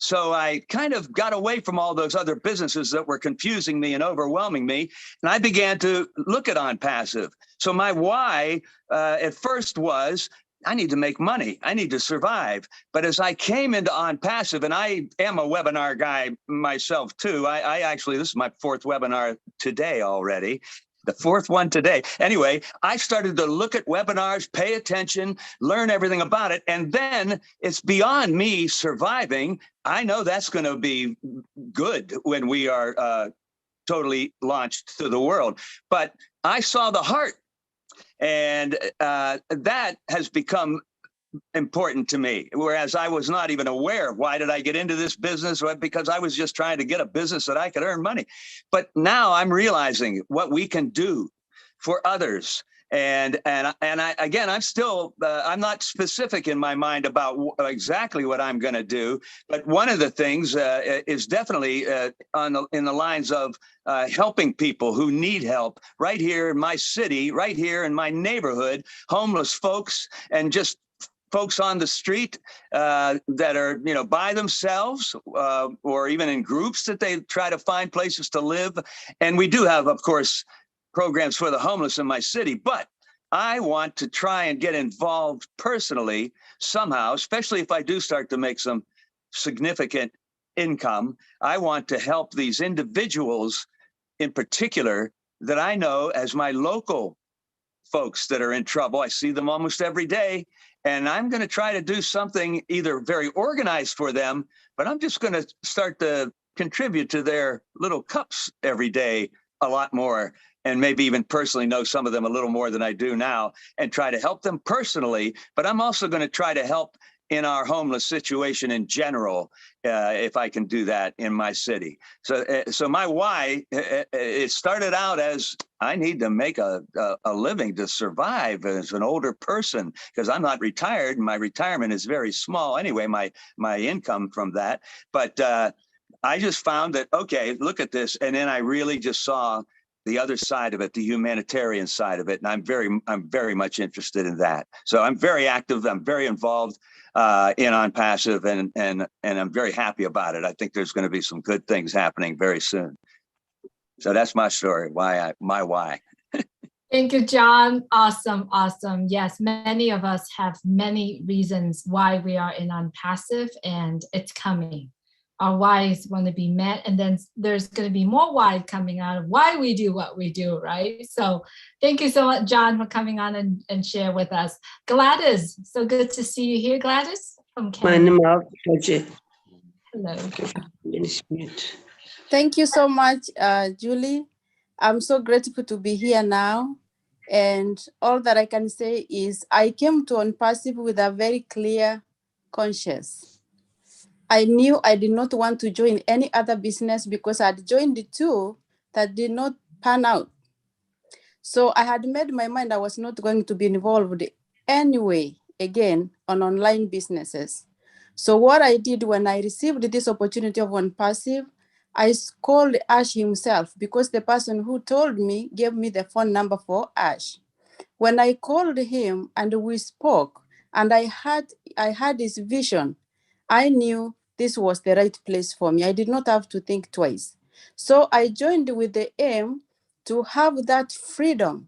So I kind of got away from all those other businesses that were confusing me and overwhelming me. And I began to look at On Passive. So my why at first was, I need to make money. I need to survive. But as I came into On Passive, and I am a webinar guy myself too. I actually, this is my 4th webinar today already. The 4th one today. Anyway, I started to look at webinars, pay attention, learn everything about it. And then it's beyond me surviving. I know that's going to be good when we are totally launched to the world. But I saw the heart. And that has become important to me, whereas I was not even aware. Why did I get into this business? Well, because I was just trying to get a business that I could earn money. But now I'm realizing what we can do for others. And I, again, I'm still, I'm not specific in my mind about exactly what I'm going to do. But one of the things is definitely in the lines of helping people who need help right here in my city, right here in my neighborhood, homeless folks, and just folks on the street that are, by themselves or even in groups that they try to find places to live. And we do have, of course, programs for the homeless in my city, but I want to try and get involved personally somehow, especially if I do start to make some significant income. I want to help these individuals in particular that I know as my local folks that are in trouble. I see them almost every day. And I'm going to try to do something either very organized for them, but I'm just going to start to contribute to their little cups every day a lot more, and maybe even personally know some of them a little more than I do now, and try to help them personally. But I'm also going to try to help in our homeless situation in general, if I can do that in my city. So my why, it started out as I need to make a living to survive as an older person, because I'm not retired. My retirement is very small anyway, my income from that. But I just found that, okay, look at this. And then I really just saw the other side of it, the humanitarian side of it. And I'm very much interested in that. So I'm very active. I'm very involved in On Passive, and I'm very happy about it. I think there's going to be some good things happening very soon. So that's my story, my why. Thank you, John. Awesome, awesome. Yes, many of us have many reasons why we are in unpassive, and it's coming. Our why is going to be met, and then there's going to be more why coming out of why we do what we do, right? So thank you so much, John, for coming on and share with us. Gladys, so good to see you here, Gladys, from Canada. Hello. Thank you so much, Julie. I'm so grateful to be here now. And all that I can say is I came to Unpassive with a very clear conscience. I knew I did not want to join any other business because I'd joined the two that did not pan out. So I had made my mind I was not going to be involved anyway, again, on online businesses. So what I did when I received this opportunity of Unpassive, I called Ash himself because the person who told me gave me the phone number for Ash. When I called him and we spoke and I had his vision, I knew this was the right place for me. I did not have to think twice. So I joined with the aim to have that freedom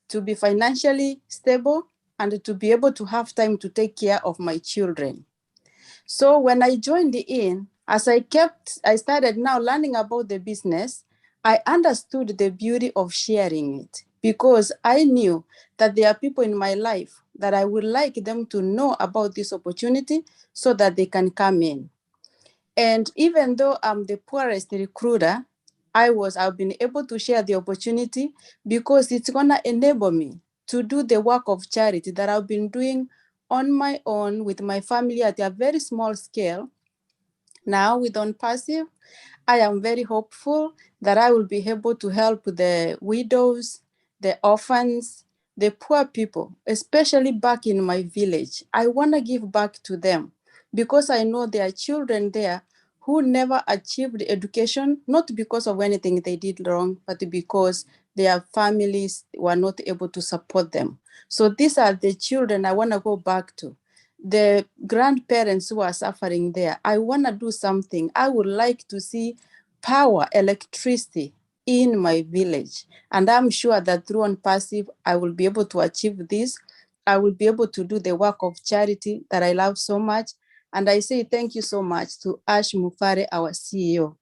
to be financially stable and to be able to have time to take care of my children. So when I joined in, as I started now learning about the business, I understood the beauty of sharing it because I knew that there are people in my life that I would like them to know about this opportunity so that they can come in. And even though I'm the poorest recruiter, I've been able to share the opportunity because it's gonna enable me to do the work of charity that I've been doing on my own with my family at a very small scale. Now with Unpassive, I am very hopeful that I will be able to help the widows, the orphans, the poor people, especially back in my village. I want to give back to them because I know there are children there who never achieved education, not because of anything they did wrong, but because their families were not able to support them. So these are the children I want to go back to. The grandparents who are suffering there, I want to do something. I would like to see power, electricity in my village. And I'm sure that through Unpassive, I will be able to achieve this. I will be able to do the work of charity that I love so much. And I say thank you so much to Ash Mufare, our CEO,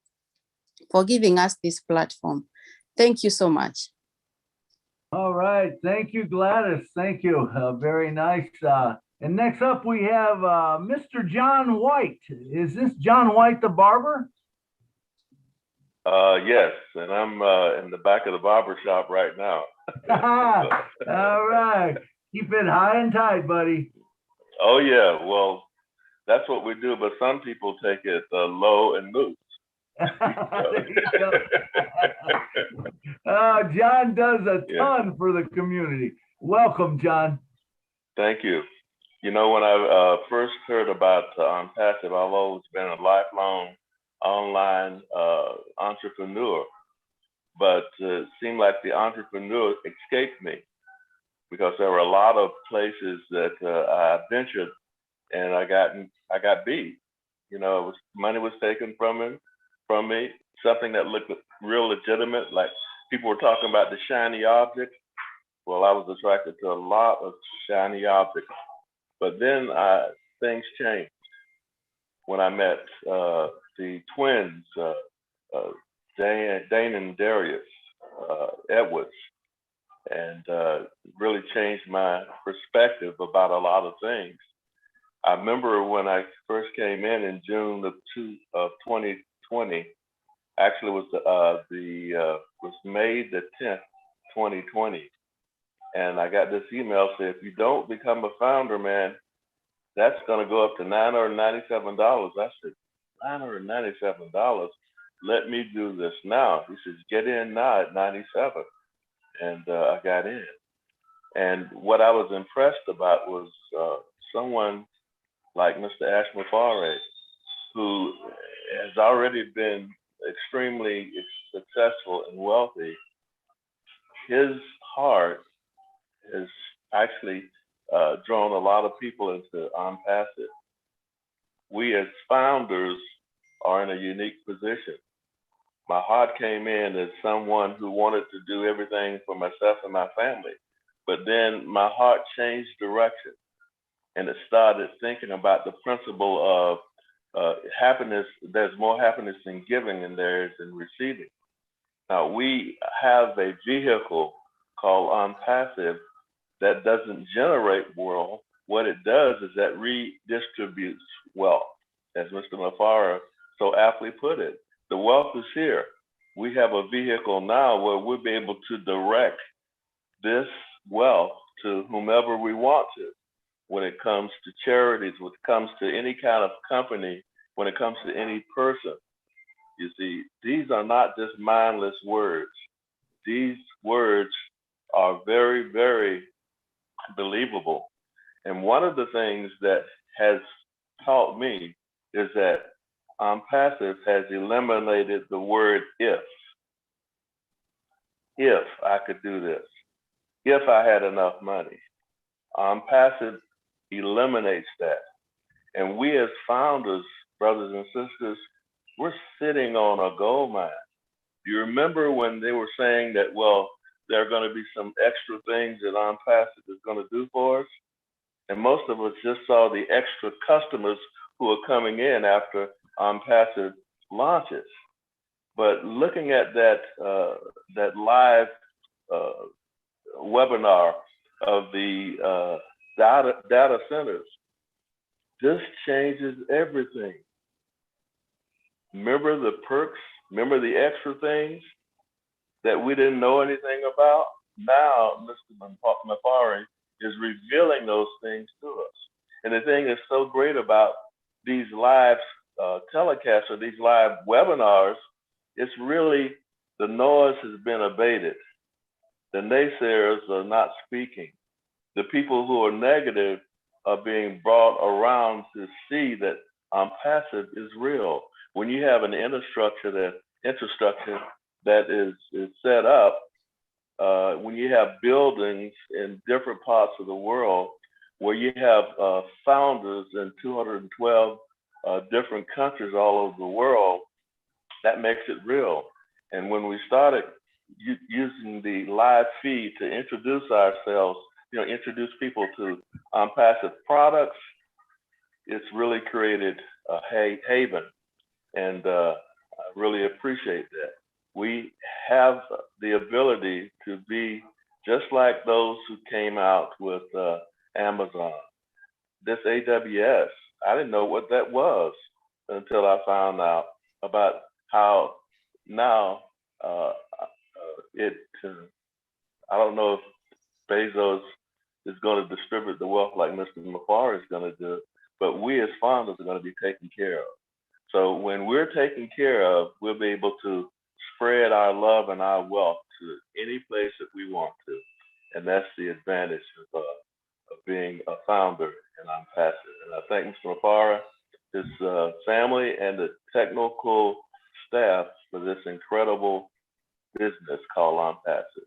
for giving us this platform. Thank you so much. All right. Thank you, Gladys. Thank you. Very nice. And next up, we have Mr. John White. Is this John White, the barber? Yes, and I'm in the back of the barber shop right now. All right. Keep it high and tight, buddy. Oh, yeah. Well, that's what we do, but some people take it low and loose. John does a ton for the community. Welcome, John. Thank you. You know, when I first heard about Unpassive, I've always been a lifelong online entrepreneur, but it seemed like the entrepreneur escaped me because there were a lot of places that I ventured and I got beat. You know, money was taken from me, something that looked real legitimate, like people were talking about the shiny object. Well, I was attracted to a lot of shiny objects, but then things changed when I met the twins, Dane and Darius Edwards, and really changed my perspective about a lot of things. I remember when I first came in June of 2020. Actually, was May the 10th, 2020, and I got this email saying, if you don't become a founder, man, that's going to go up to $997. I said, $997? Let me do this now. He says, get in now at 97. And I got in. And what I was impressed about was someone like Mr. Ash Mufare, who has already been extremely successful and wealthy. His heart has actually drawn a lot of people into Unpassive. We as founders are in a unique position. My heart came in as someone who wanted to do everything for myself and my family. But then my heart changed direction, and it started thinking about the principle of happiness. There's more happiness in giving than there is in receiving. Now, we have a vehicle called OnPassive that doesn't generate wealth. What it does is that redistributes wealth, as Mr. Mafara so aptly put it. The wealth is here. We have a vehicle now where we'll be able to direct this wealth to whomever we want to. When it comes to charities, when it comes to any kind of company, when it comes to any person. You see, these are not just mindless words. These words are very, very believable. And one of the things that has taught me is that OnPassive has eliminated the word if. If I could do this, if I had enough money. OnPassive eliminates that. And we as founders, brothers and sisters, we're sitting on a gold mine. Do you remember when they were saying that, well, there are going to be some extra things that OnPassive is going to do for us? And most of us just saw the extra customers who are coming in after OnPassive launches. But looking at that live webinar of the data centers, this changes everything. Remember the perks? Remember the extra things that we didn't know anything about? Now, Mr. Mafari is revealing those things to us. And the thing that's so great about these live telecasts or these live webinars, it's really the noise has been abated. The naysayers are not speaking. The people who are negative are being brought around to see that OnPassive is real. When you have an infrastructure that is set up, when you have buildings in different parts of the world where you have founders in 212 different countries all over the world, that makes it real. And when we started using the live feed to introduce ourselves, introduce people to OnPassive products, it's really created a haven. And I really appreciate that. We have the ability to be just like those who came out with Amazon. This AWS, I didn't know what that was until I found out about how now I don't know if Bezos is going to distribute the wealth like Mr. Mafari is going to do, but we as founders are going to be taken care of. So when we're taken care of, we'll be able to spread our love and our wealth to any place that we want to. And that's the advantage of being a founder in OnPassive. And I thank Mr. Mafari, his family, and the technical staff for this incredible business called OnPassive.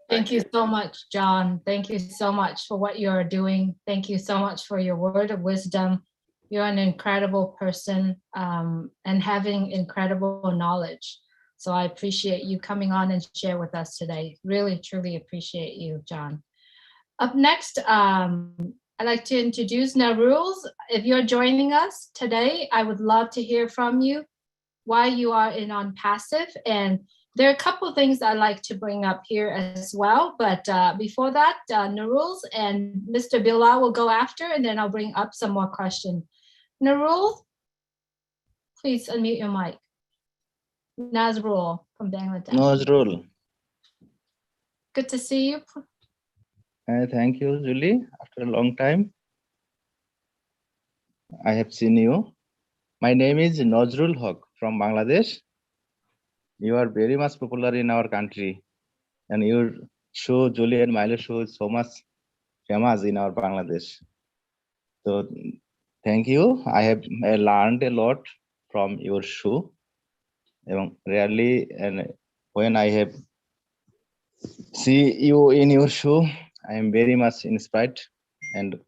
Thank you so much, John. Thank you so much for what you're doing. Thank you so much for your word of wisdom. You're an incredible person and having incredible knowledge. So I appreciate you coming on and share with us today. Really, truly appreciate you, John. Up next, I'd like to introduce Naruls. If you're joining us today, I would love to hear from you why you are in OnPassive. And there are a couple of things I'd like to bring up here as well. But before that, Naruls and Mr. Bilal will go after, and then I'll bring up some more questions. Narul, please unmute your mic. Nazrul from Bangladesh. Nazrul. Good to see you. Thank you, Julie. After a long time, I have seen you. My name is Nazrul Haq from Bangladesh. You are very much popular in our country, and your show, Julie and Milo show, is so much famous in our Bangladesh. So thank you. I have learned a lot from your show. Rarely, and when I have see you in your show, I am very much inspired, and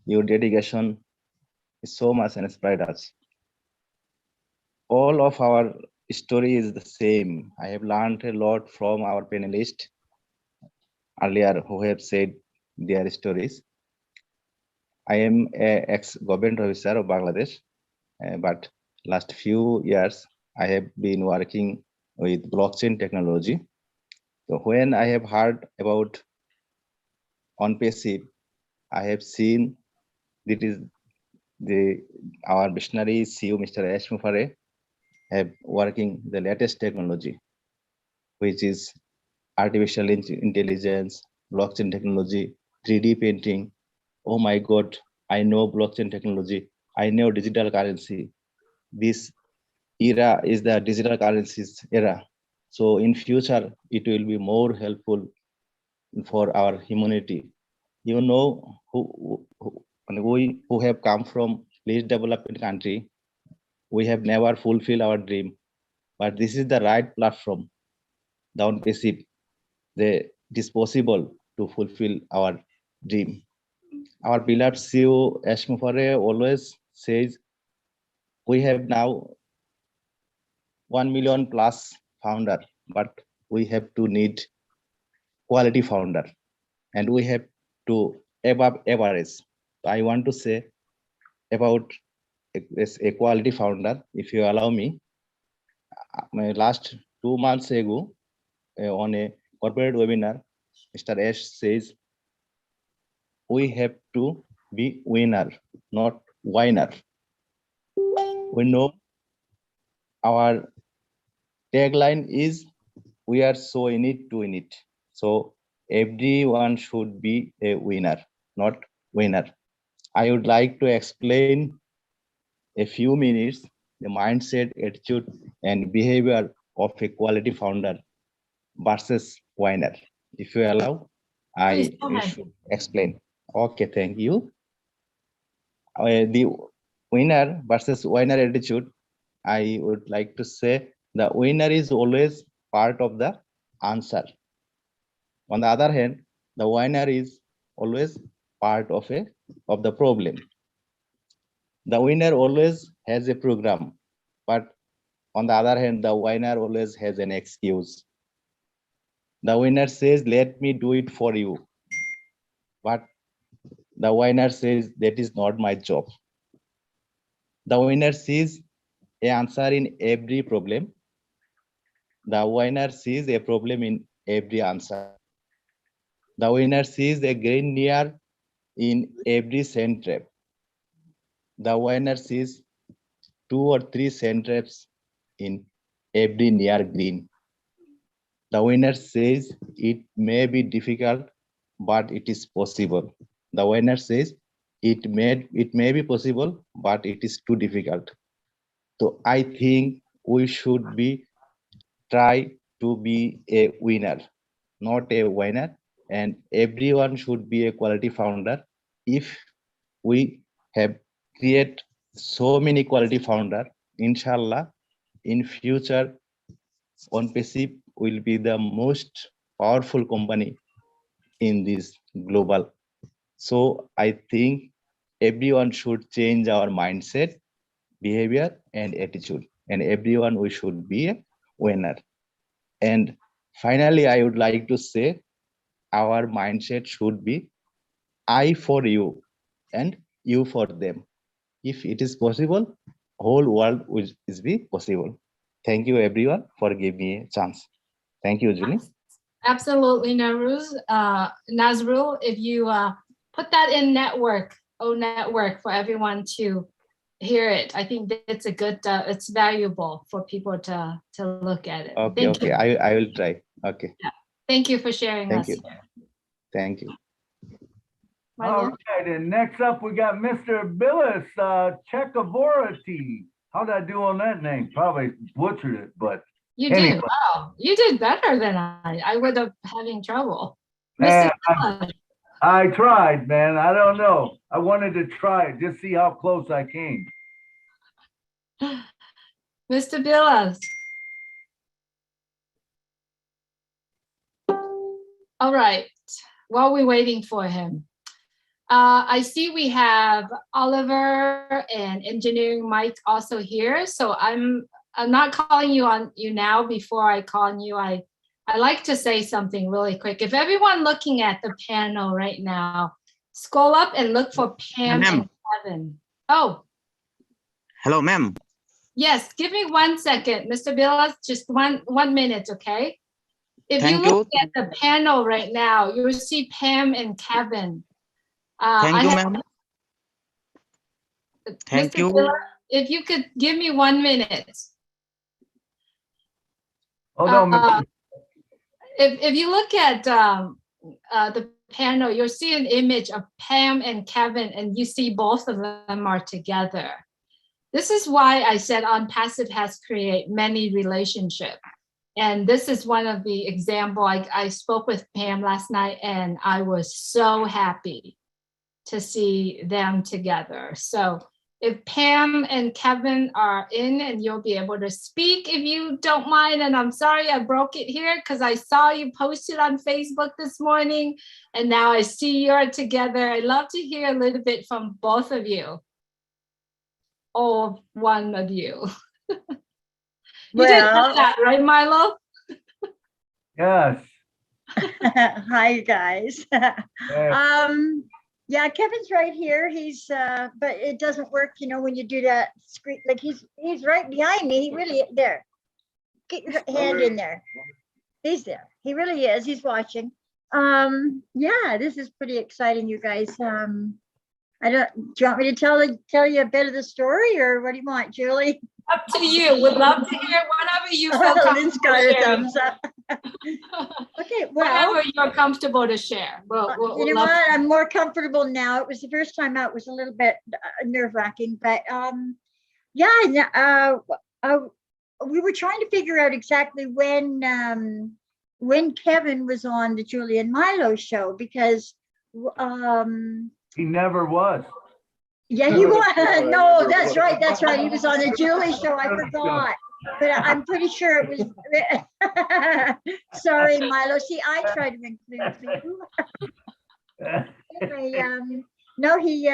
your dedication is so much inspired us. All of our story is the same. I have learned a lot from our panelists earlier who have said their stories. I am an ex-government officer of Bangladesh, but last few years I have been working with blockchain technology. So when I have heard about OnPassive, I have seen that is our visionary CEO, Mr. Ash Mufareh, have working the latest technology, which is artificial intelligence, blockchain technology, 3D printing. Oh my God, I know blockchain technology. I know digital currency. This era is the digital currencies era. So in future, it will be more helpful for our humanity. You know, we who have come from least developed country, we have never fulfilled our dream, but this is the right platform. The OnPassive, it is possible to fulfill our dream. Our beloved CEO Ash Mufareh always says we have now 1 million plus founder, but we have to need quality founder, and we have to above average. I want to say about a quality founder, if you allow me. My last 2 months ago, on a corporate webinar, Mr. Ash says we have to be winner, not whiner. We know our tagline is we are so in it to win it. So everyone should be a winner, not winner. I would like to explain a few minutes the mindset, attitude, and behavior of a quality founder versus winner. If you allow, I should explain. Okay, thank you. The winner versus winner attitude, I would like to say the winner is always part of the answer. On the other hand, the winner is always part of the problem. The winner always has a program, but on the other hand, the winner always has an excuse. The winner says, let me do it for you. But the winner says, that is not my job. The winner sees an answer in every problem. The winner sees a problem in every answer. The winner sees a green near in every sand trap. The winner sees 2 or 3 sand traps in every near green. The winner says it may be difficult, but it is possible. The winner says it may be possible, but it is too difficult. So I think we should try to be a winner, not a winner, and everyone should be a quality founder. If we have create so many quality founder, inshallah, in future, OnPassive will be the most powerful company in this global. So I think everyone should change our mindset, behavior, and attitude, and everyone we should be a winner. And finally, I would like to say our mindset should be I for you and you for them. If it is possible, whole world will be possible. Thank you everyone for giving me a chance. Thank you, Julie. Absolutely, Nazrul, if you put that in network for everyone to hear it, I think it's a good, it's valuable for people to look at it. Okay, Thank you. I will try. Okay. Yeah. Thank you for sharing Thank us. you. Thank you. All right, and next up we got Mr. Bilis Chekavority. How'd I do on that name? Probably butchered it, but you anyway. did well. You did better than I would have having trouble. Man, I tried, man. I don't know. I wanted to try it, just see how close I came. Mr. Bilas. All right, while we're waiting for him, I see we have Oliver and Engineering Mike also here. So I'm I'm not calling you on you now before I call on you. I like to say something really quick. If everyone looking at the panel right now, scroll up and look for Pam Ma'am. and Kevin. Oh, Hello, ma'am. yes, give me 1 second, Mr. Billas, just one minute, okay? If you Thank look you. at the panel right now, you will see Pam and Kevin. Thank you, ma'am. Thank Mr. you. Billas, if you could give me 1 minute. Hold on. If you look at the panel, you'll see an image of Pam and Kevin, and you see both of them are together. This is why I said On Passive has created many relationships. And this is one of the example. I spoke with Pam last night, and I was so happy to see them together. So if Pam and Kevin are in, and you'll be able to speak if you don't mind. And I'm sorry I broke it here because I saw you posted on Facebook this morning, and now I see you're together. I'd love to hear a little bit from both of you. Or one of you. You did Well, that, right, Milo? Yes. hi guys. Yeah, Kevin's right here. He's but it doesn't work, you know, when you do that screen. Like he's right behind me. He really there. Get your hand in there. He's there. He really is. He's watching. Yeah, this is pretty exciting, you guys. Do you want me to tell you a bit of the story, or what do you want, Julie? Up to you. Would love to hear whatever you feel Lynn's comfortable got a sharing. thumbs up. Okay, well, Whatever you're comfortable to share. We'll you know love what? to- I'm more comfortable now. It was the first time out. It was a little bit nerve-wracking, but yeah, we were trying to figure out exactly when Kevin was on the Julie and Milo show, because He never was. yeah, he was. No, that's right. That's right. He was on the Julie show. I forgot. But I'm pretty sure it was. Sorry, Milo. See, I tried to include you. Anyway, no, he,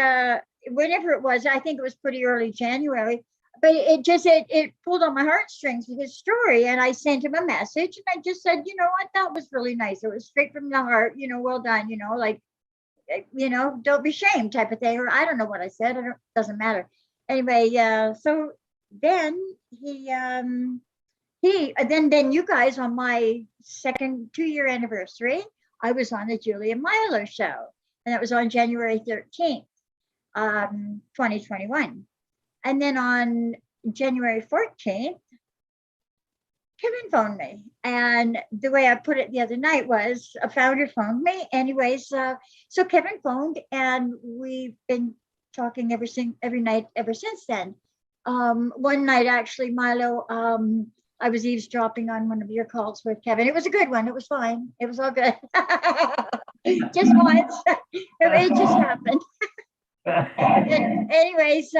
whenever it was, I think it was pretty early January. But it pulled on my heartstrings with his story. And I sent him a message, and I just said, you know what, that was really nice. It was straight from the heart, you know, well done, you know, like, you know, don't be ashamed type of thing. Or I don't know what I said. Doesn't matter. Anyway, so then then you guys, on my second 2-year anniversary, I was on the Julie and Milo show, and that was on January 13th, 2021. And then on January 14th, Kevin phoned me, and the way I put it the other night was a founder phoned me. Anyways, so Kevin phoned, and we've been talking every night ever since then. One night, actually, Milo, I was eavesdropping on one of your calls with Kevin. It was a good one. It was fine. It was all good. Just once. It just happened. And anyways,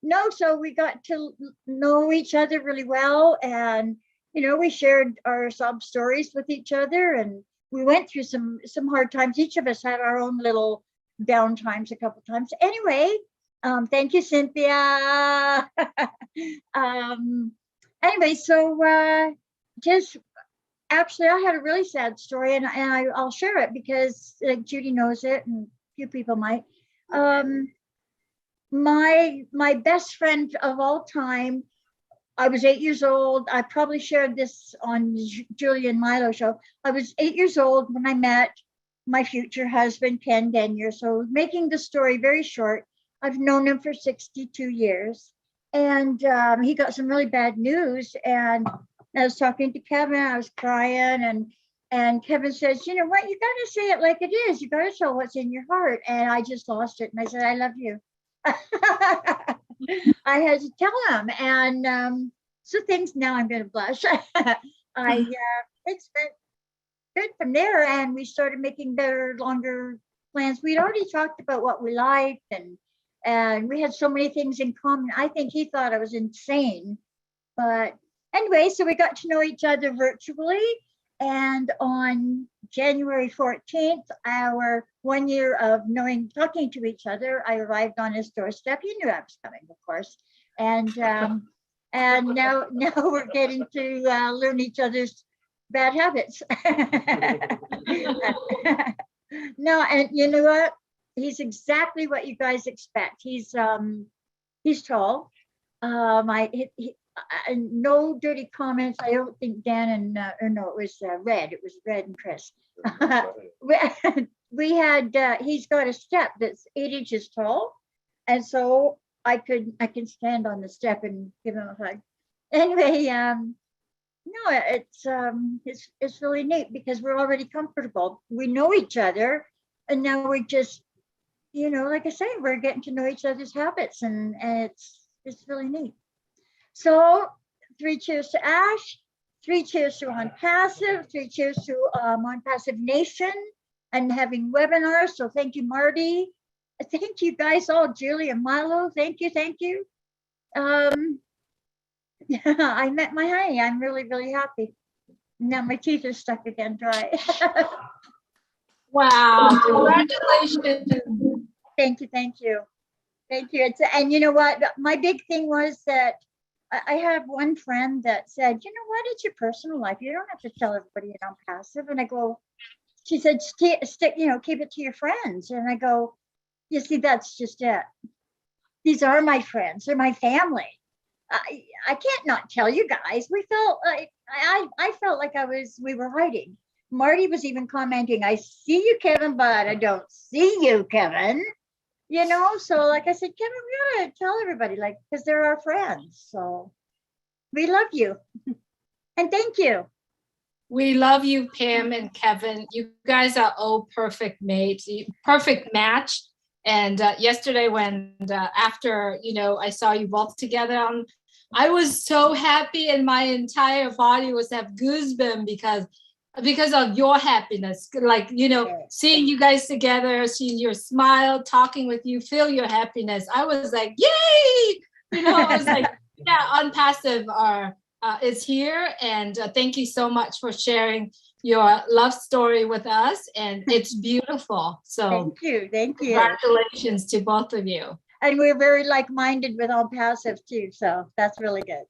no, so we got to know each other really well, and you know, we shared our sob stories with each other, and we went through some hard times. Each of us had our own little down times a couple times. Anyway, thank you, Cynthia. Anyway, so just actually, I had a really sad story, and I'll share it because Judy knows it, and a few people might. My best friend of all time, I was 8 years old. I probably shared this on Julie and Milo show. I was 8 years old when I met my future husband, Ken Denyer. So making the story very short, I've known him for 62 years. And he got some really bad news. And I was talking to Kevin, I was crying, and Kevin says, you know what, you got to say it like it is. You got to tell what's in your heart. And I just lost it. And I said, I love you. I had to tell him, and so things, now I'm going to blush. It's been good from there, and we started making better, longer plans. We'd already talked about what we liked, and we had so many things in common. I think he thought I was insane, but anyway, so we got to know each other virtually. And on January 14th, our 1 year of talking to each other, I arrived on his doorstep. He knew I was coming, of course. And And now we're getting to learn each other's bad habits. No, and you know what? He's exactly what you guys expect. He's tall. No dirty comments. I don't think Dan and or no, it was Red. It was Red and Chris. We had he's got a step that's 8 inches tall, and so I can stand on the step and give him a hug. Anyway, no, it's really neat because we're already comfortable. We know each other, and now we just, you know, like I say, we're getting to know each other's habits, and it's really neat. So 3 cheers to Ash, 3 cheers to On Passive, 3 cheers to On Passive Nation and having webinars. So thank you, Marty. Thank you guys all, Julie and Milo. Thank you, thank you. I met my honey. I'm really, really happy. Now my teeth are stuck again dry. Wow, congratulations. Thank you, thank you. Thank you. And you know what? My big thing was that I have one friend that said, you know what, it's your personal life. You don't have to tell everybody you're on passive. And I go, she said, stick, you know, keep it to your friends. And I go, you see, that's just it. These are my friends. They're my family. I can't not tell you guys. We felt like, I felt like we were hiding. Marty was even commenting, I see you, Kevin, but I don't see you, Kevin. You know, so like I said, Kevin, we gotta tell everybody, like, because they're our friends. So we love you. And thank you. We love you, Pam and Kevin. You guys are all perfect mates, perfect match. And yesterday when after, you know, I saw you both together, I was so happy and my entire body was have goosebumps because of your happiness, like, you know, seeing you guys together, seeing your smile, talking with you, feel your happiness. I was like, yay! You know, I was like, yeah, On Passive is here. And thank you so much for sharing your love story with us. And it's beautiful. So thank you. Congratulations to both of you. And we're very like-minded with On Passive too. So that's really good.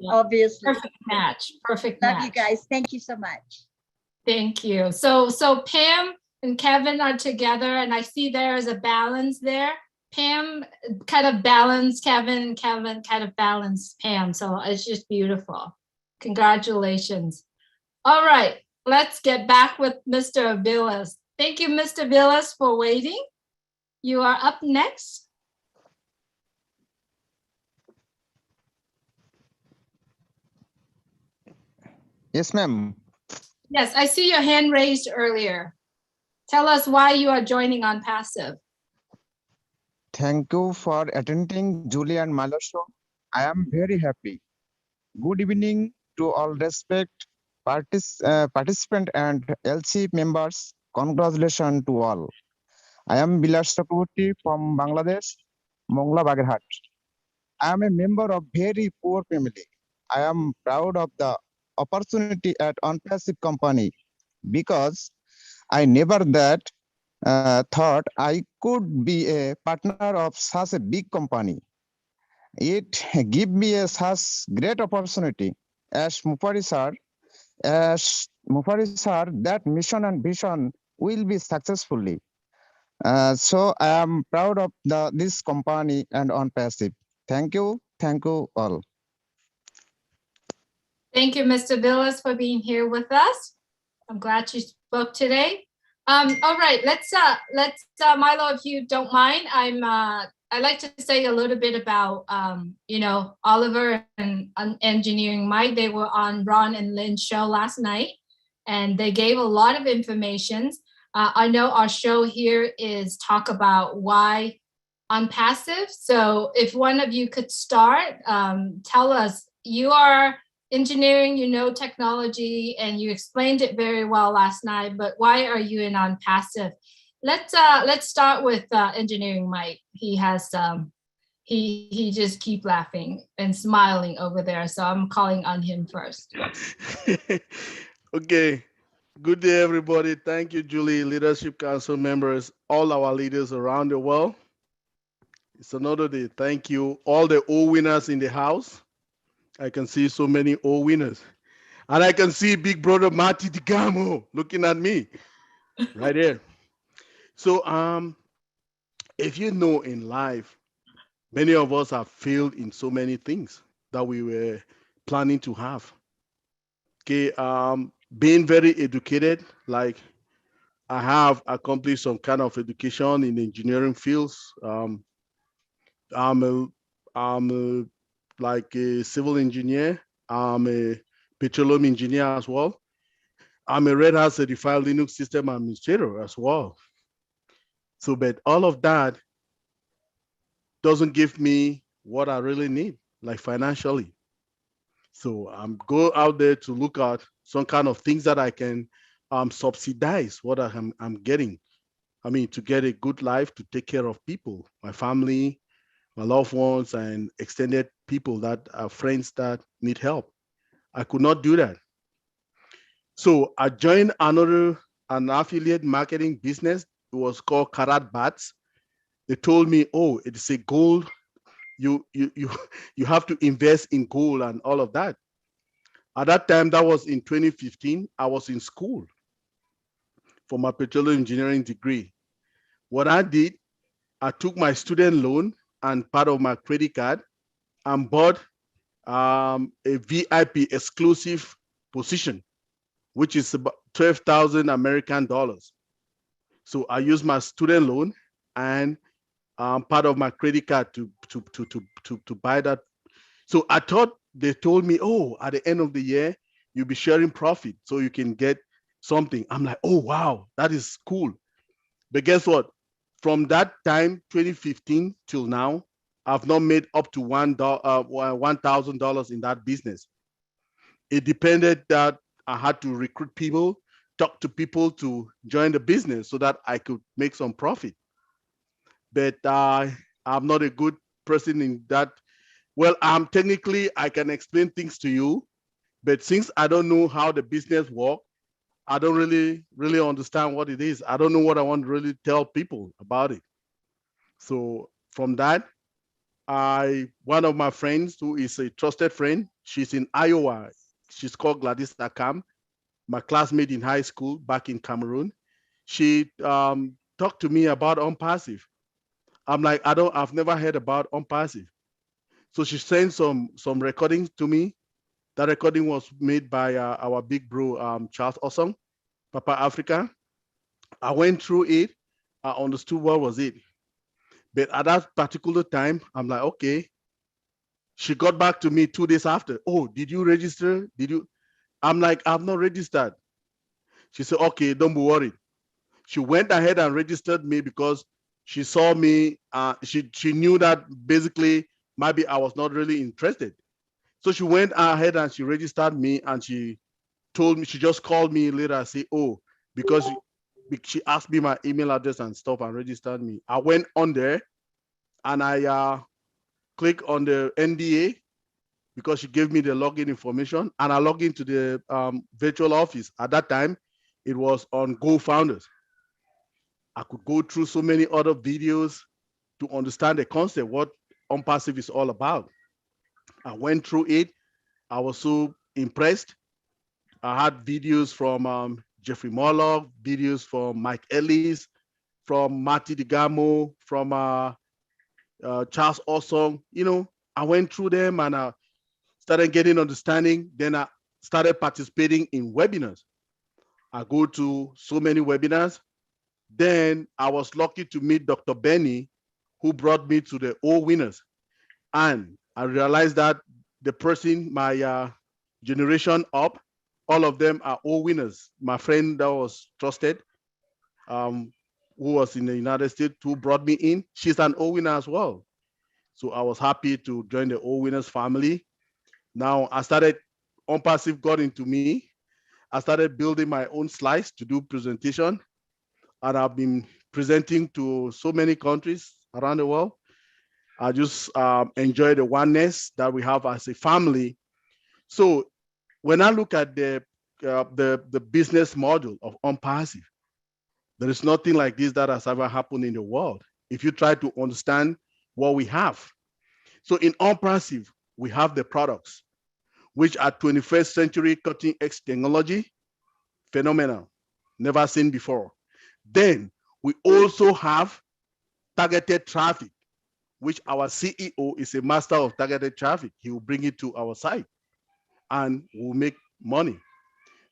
Obviously. Perfect match. Perfect Love match. you guys. Thank you so much. Thank you. So Pam and Kevin are together, and I see there is a balance there. Pam kind of balanced Kevin, and Kevin kind of balanced Pam. So it's just beautiful. Congratulations. All right, let's get back with Mr. Villas. Thank you, Mr. Villas, for waiting. You are up next. Yes, ma'am. Yes, I see your hand raised earlier. Tell us why you are joining On Passive. Thank you for attending Julie and Milo show. I am very happy. Good evening to all participant and LC members. Congratulations to all. I am Bilas Chakraborty from Bangladesh, Mongla Bagerhat. I am a member of very poor family. I am proud of the opportunity at On Passive company because I never thought I could be a partner of such a big company. It gave me such great opportunity as Mufari sir, that mission and vision will be successfully. So I am proud of this company and On Passive. Thank you all. Thank you, Mr. Villas, for being here with us. I'm glad you spoke today. All right, let's Milo, if you don't mind, I'd like to say a little bit about you know, Oliver and Engineering Mike. They were on Ron and Lynn's show last night, and they gave a lot of information. I know our show here is talk about why On Passive. So if one of you could start, tell us, you are engineering, you know, technology, and you explained it very well last night, but why are you in On Passive? Let's start with Engineering Mike. He has he just keep laughing and smiling over there, so I'm calling on him first. Okay. Good day, everybody. Thank you, Julie, Leadership Council members, all our leaders around the world. It's another day. Thank you, all the O winners in the house. I can see so many old winners. And I can see big brother Marty DeGamo looking at me right there. So if you know in life, many of us have failed in so many things that we were planning to have. Okay, being very educated, like I have accomplished some kind of education in engineering fields. I'm a, like a civil engineer. I'm a petroleum engineer as well. I'm a Red Hat certified Linux system administrator as well. So, but all of that doesn't give me what I really need, like financially. So I'm go out there to look at some kind of things that I can subsidize what I'm getting. I mean, to get a good life, to take care of people, my family, my loved ones, and extended people that are friends that need help. I could not do that. So I joined an affiliate marketing business. It was called Karat Bats. They told me, oh, it's a gold. You you have to invest in gold and all of that. At that time, that was in 2015, I was in school for my petroleum engineering degree. What I did, I took my student loan and part of my credit card and bought a VIP exclusive position, which is about 12,000 American dollars. So I used my student loan and part of my credit card to buy that. So I thought they told me, oh, at the end of the year, you'll be sharing profit so you can get something. I'm like, oh, wow, that is cool. But guess what? From that time, 2015 till now, I've not made up to $1,000 in that business. It depended that I had to recruit people, talk to people to join the business so that I could make some profit. But I'm not a good person in that. Well, technically I can explain things to you, but since I don't know how the business works, I don't really understand what it is. I don't know what I want to really tell people about it. So from that, one of my friends who is a trusted friend, she's in Iowa. She's called Gladys Akam, my classmate in high school back in Cameroon. She talked to me about OnPassive. I'm like, I've never heard about OnPassive. So she sent some recordings to me. That recording was made by our big bro, Charles Osong, Papa Africa. I went through it. I understood what was it. But at that particular time, I'm like, okay. She got back to me 2 days after. Oh, did you register? Did you? I'm like, I've not registered. She said, okay, don't be worried. She went ahead and registered me because she saw me. She knew that basically maybe I was not really interested. So she went ahead and she registered me, and she told me, she just called me later and said, oh, because she asked me my email address and stuff and registered me. I went on there and I clicked on the NDA because she gave me the login information, and I logged into the virtual office. At that time, it was on GoFounders. I could go through so many other videos to understand the concept, what OnPassive is all about. I went through it. I was so impressed. I had videos from Jeffrey Morlock, videos from Mike Ellis, from Marty DeGamo, from Charles Osong. You know, I went through them and I started getting understanding. Then I started participating in webinars. I go to so many webinars. Then I was lucky to meet Dr. Benny, who brought me to the All Winners. And I realized that the person, my generation up, all of them are all winners. My friend that was trusted, who was in the United States, who brought me in, she's an all winner as well. So I was happy to join the all winners family. Now I started, OnPassive got into me. I started building my own slides to do presentation. And I've been presenting to so many countries around the world. I just enjoy the oneness that we have as a family. So when I look at the business model of OnPassive, there is nothing like this that has ever happened in the world. If you try to understand what we have. So in OnPassive, we have the products. which are 21st century cutting edge technology. Phenomenal, never seen before. Then we also have targeted traffic, which our CEO is a master of targeted traffic. He will bring it to our site and we'll make money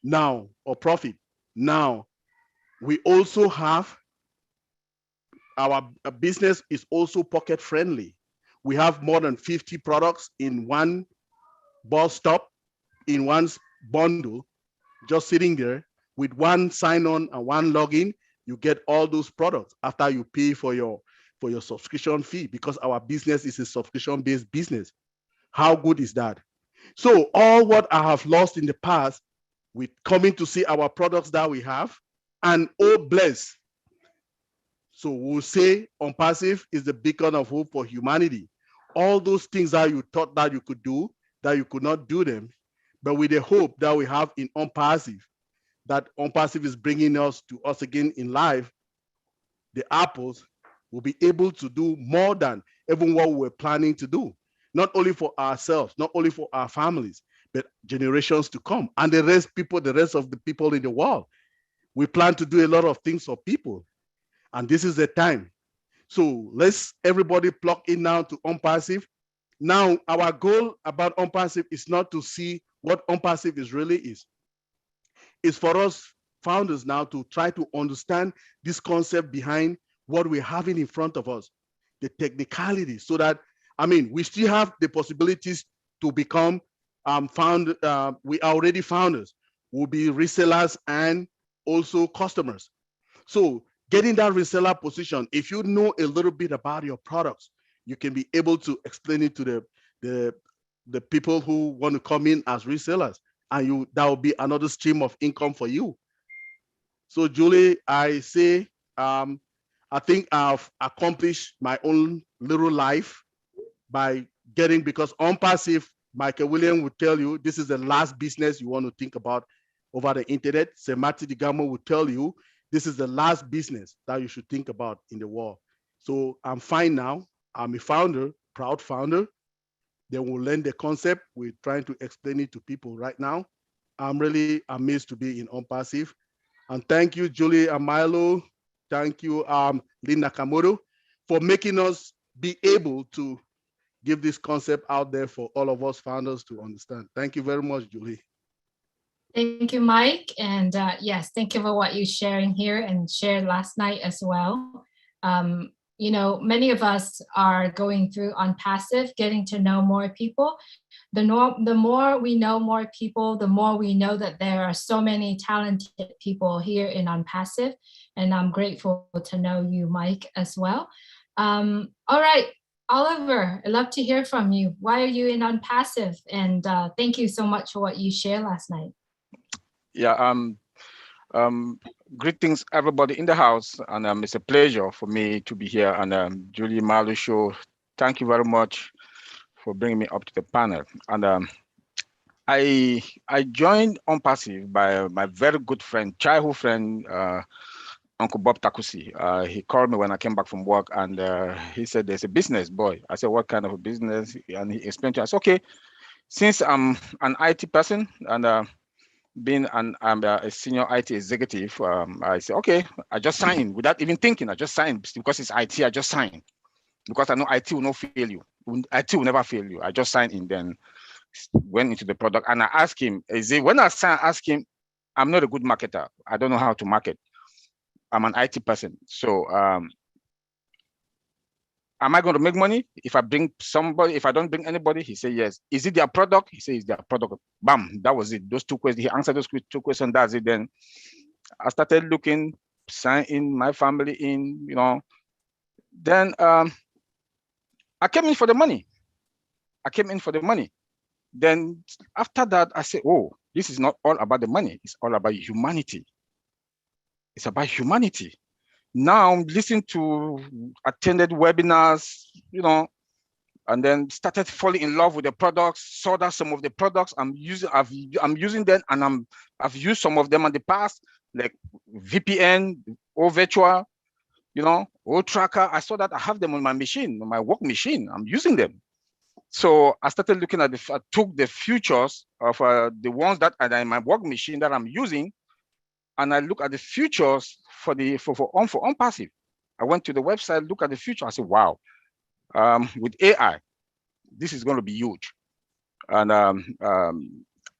now or profit. Now, we also have our business is also pocket friendly. We have more than 50 products in one bus stop, in one bundle, just sitting there with one sign on and one login. You get all those products after you pay for your subscription fee, because our business is a subscription-based business. How good is that? So all what I have lost in the past, with coming to see our products that we have, and oh bless. So we'll say OnPassive is the beacon of hope for humanity. All those things that you thought that you could do, that you could not do them, but with the hope that we have in OnPassive, that OnPassive is bringing us to us again in life, the apples will be able to do more than even what we were planning to do, not only for ourselves, not only for our families, but generations to come, and the rest of the people in the world. We plan to do a lot of things for people, and this is the time. So let's everybody plug in now to OnPassive. Now, our goal about OnPassive is not to see what OnPassive is really is. It's for us founders now to try to understand this concept behind what we're having in front of us, the technicality, so that, I mean, we still have the possibilities to become we are already founders, we'll be resellers and also customers. So getting that reseller position, if you know a little bit about your products, you can be able to explain it to the people who want to come in as resellers, and that will be another stream of income for you. So Julie, I say, I think I've accomplished my own little life by getting, because OnPassive, Michael Williams would tell you, this is the last business you want to think about over the internet. Sir Marty DeGamo would tell you, this is the last business that you should think about in the world. So I'm fine now. I'm a founder, proud founder. Then we'll learn the concept. We're trying to explain it to people right now. I'm really amazed to be in OnPassive. And thank you, Julie and Milo. Thank you, Lynn Nakamoto, for making us be able to give this concept out there for all of us founders to understand. Thank you very much, Julie. Thank you, Mike. And yes, thank you for what you're sharing here and shared last night as well. You know, many of us are going through OnPassive, getting to know more people. The more we know more people, the more we know that there are so many talented people here in OnPassive. And I'm grateful to know you, Mike, as well. All right, Oliver, I'd love to hear from you. Why are you in OnPassive? And thank you so much for what you shared last night. Yeah, greetings everybody in the house, and it's a pleasure for me to be here. And Julie, Milo Show, thank you very much for bringing me up to the panel. And I joined OnPassive by my very good friend, childhood friend, Uncle Bob Takusi. He called me when I came back from work, and he said, there's a business, boy. I said, what kind of a business? And he explained to us, okay, since I'm an IT person and I'm a senior IT executive, I said, okay, I just signed without even thinking. I just signed because it's IT. I just signed because I know IT will not fail you. IT will never fail you. I just signed in, then went into the product, and I asked him, when I asked him, I'm not a good marketer. I don't know how to market. I'm an IT person. So am I going to make money if I bring somebody, if I don't bring anybody? He said, yes. Is it their product? He said, it's their product. Bam, that was it. Those two questions, he answered those two questions, that's it. Then I started looking, sign in my family in, you know. Then I came in for the money. Then after that, I said, oh, this is not all about the money. It's all about humanity. It's about humanity. Now I'm listening to attended webinars, you know, and then started falling in love with the products, saw that some of the products I'm using them, and I've used some of them in the past, like VPN or virtual, you know, or tracker. I saw that I have them on my machine, on my work machine. I'm using them. So I started looking at I took the futures of the ones that are in my work machine that I'm using, and I look at the futures for OnPassive. I went to the website, look at the future. I said, wow, with AI, this is going to be huge. And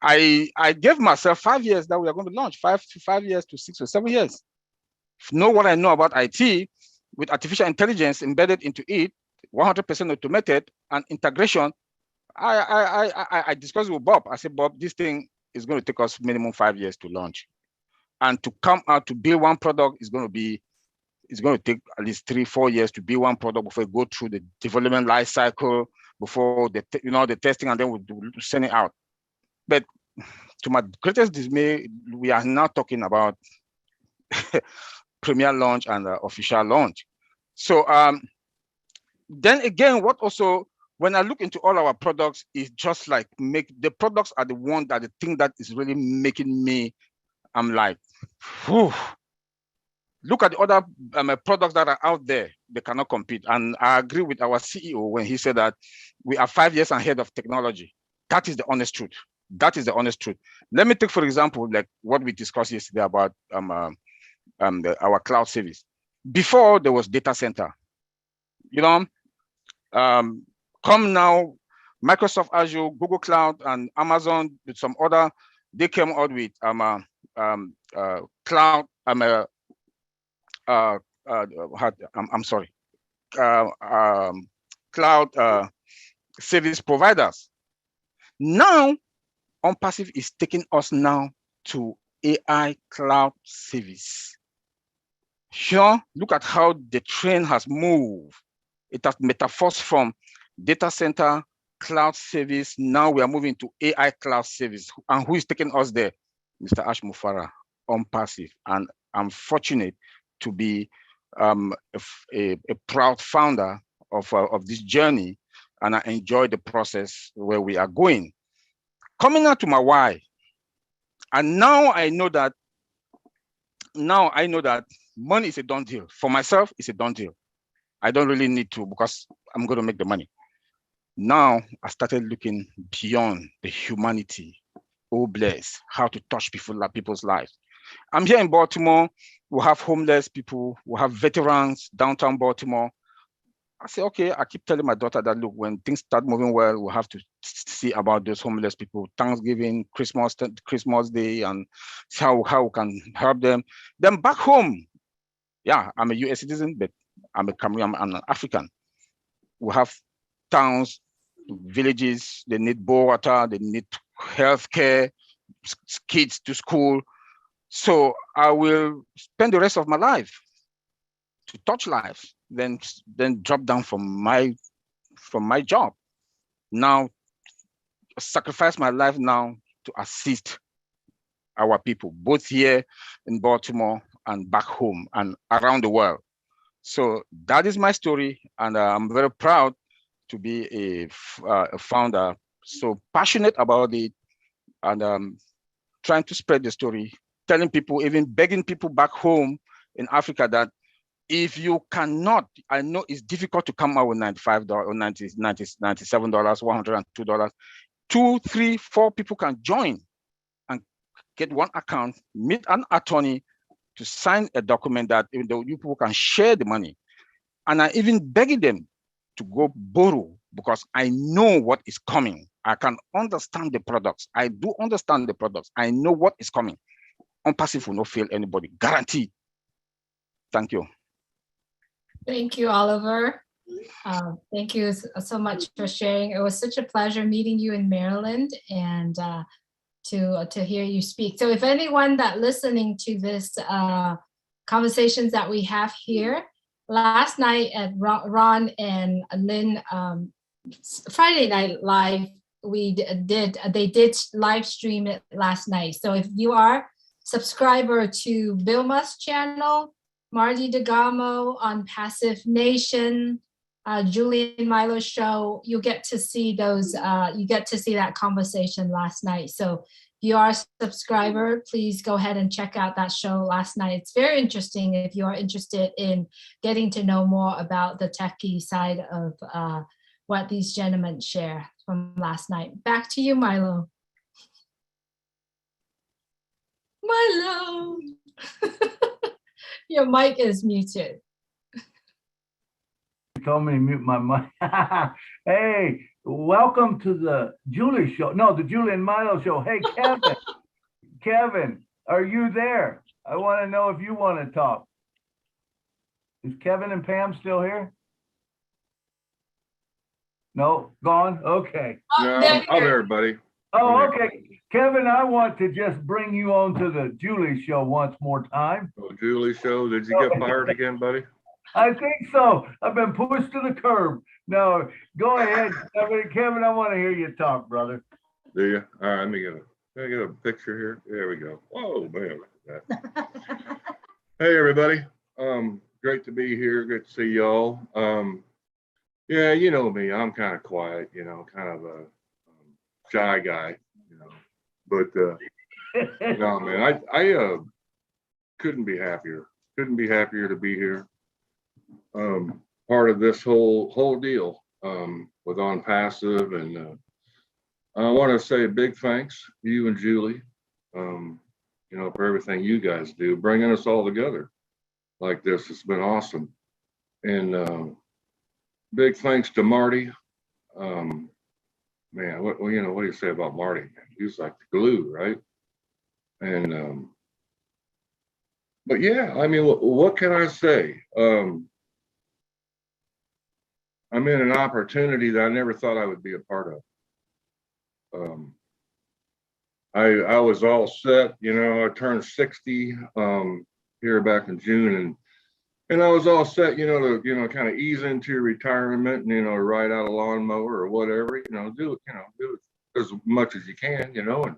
I gave myself 5 years that we are going to launch, 5 years to 6 or 7 years. Know what I know about IT with artificial intelligence embedded into it, 100% automated and integration. I discussed with Bob. I said, Bob, this thing is going to take us minimum 5 years to launch, and to come out to build one product is going to take at least 3-4 years to build one product before we go through the development life cycle, before the testing, and then we'll send it out. But to my greatest dismay, we are now talking about premier launch and official launch. So then again, what also, when I look into all our products, is just like the products are the thing that is really making me, I'm like, whew. Look at the other products that are out there, they cannot compete. And I agree with our CEO when he said that we are 5 years ahead of technology. That is the honest truth. That is the honest truth. Let me take, for example, like what we discussed yesterday about our cloud service. Before there was data center, come now, Microsoft Azure, Google Cloud, and Amazon with some other, they came out with cloud, cloud service providers. Now, OnPassive is taking us now to AI cloud service. Sure, look at how the train has moved. It has metamorphosed from data center, cloud service. Now we are moving to AI cloud service. And who is taking us there? Mr. Ash Mufarah, OnPassive. And I'm fortunate to be a proud founder of this journey, and I enjoy the process where we are going. Coming out to my why, and now I know that money is a done deal. For myself, it's a done deal. I don't really need to, because I'm going to make the money. Now I started looking beyond the humanity. Oh, bless, how to touch people's lives. I'm here in Baltimore. We have homeless people. We have veterans downtown Baltimore. I say, okay, I keep telling my daughter that, look, when things start moving well, we'll have to see about those homeless people, Thanksgiving, Christmas Day, and see how we can help them. Then back home, yeah, I'm a US citizen, but I'm a Cameroonian, I'm an African. We have towns, villages, they need bore water, they need healthcare, kids to school. So I will spend the rest of my life to touch lives, then drop down from my job. Now, sacrifice my life now to assist our people, both here in Baltimore and back home and around the world. So that is my story, and I'm very proud to be a founder, so passionate about it, and trying to spread the story, telling people, even begging people back home in Africa that if you cannot, I know it's difficult to come out with $95 or $97, $102. 2, 3, 4 people can join and get one account, meet an attorney to sign a document that even though you people can share the money. And I even begging them to go borrow, because I know what is coming. I can understand the products. I do understand the products. I know what is coming. OnPassive will not fail anybody, guaranteed. Thank you. Thank you, Oliver. Thank you so much for sharing. It was such a pleasure meeting you in Maryland, and to hear you speak. So if anyone that listening to this conversations that we have here, last night at Ron and Lynn Friday Night Live, they did live stream it last night. So if you are subscriber to Vilma's channel, Marty DeGamo on Passive Nation, Julian Milo show, you get to see those, you get to see that conversation last night. So if you are a subscriber, please go ahead and check out that show last night. It's very interesting if you are interested in getting to know more about the techie side of what these gentlemen share from last night. Back to you, Milo. Milo, your mic is muted. You told me to mute my mic. Hey, welcome to the Julie show. No, the Julie and Milo show. Hey, Kevin. Kevin, are you there? I want to know if you want to talk. Is Kevin and Pam still here? No, gone? Okay. No, I'm here, buddy. Oh, okay. Kevin, I want to just bring you on to the Julie show once more time. Oh, Julie show. Did you get fired again, buddy? I think so. I've been pushed to the curb. No, go ahead. Kevin, I want to hear you talk, brother. Do you? All right, let me get a picture here. There we go. Oh, man. Look at that. Hey, everybody. Great to be here. Good to see y'all. Yeah, you know me. I'm kind of quiet, you know, kind of a shy guy, you know. But no, man, I couldn't be happier. Couldn't be happier to be here. Part of this whole deal with On Passive, and I want to say a big thanks to you and Julie, you know, for everything you guys do, bringing us all together like this. It's been awesome. And big thanks to Marty. Man, what do you say about Marty? He's like the glue, right? And but yeah, I mean, what can I say? I'm in an opportunity that I never thought I would be a part of. I was all set, you know. I turned 60 here back in June, and I was all set, you know, to kind of ease into retirement and, you know, ride out a lawnmower or whatever, you know, do it as much as you can, you know, and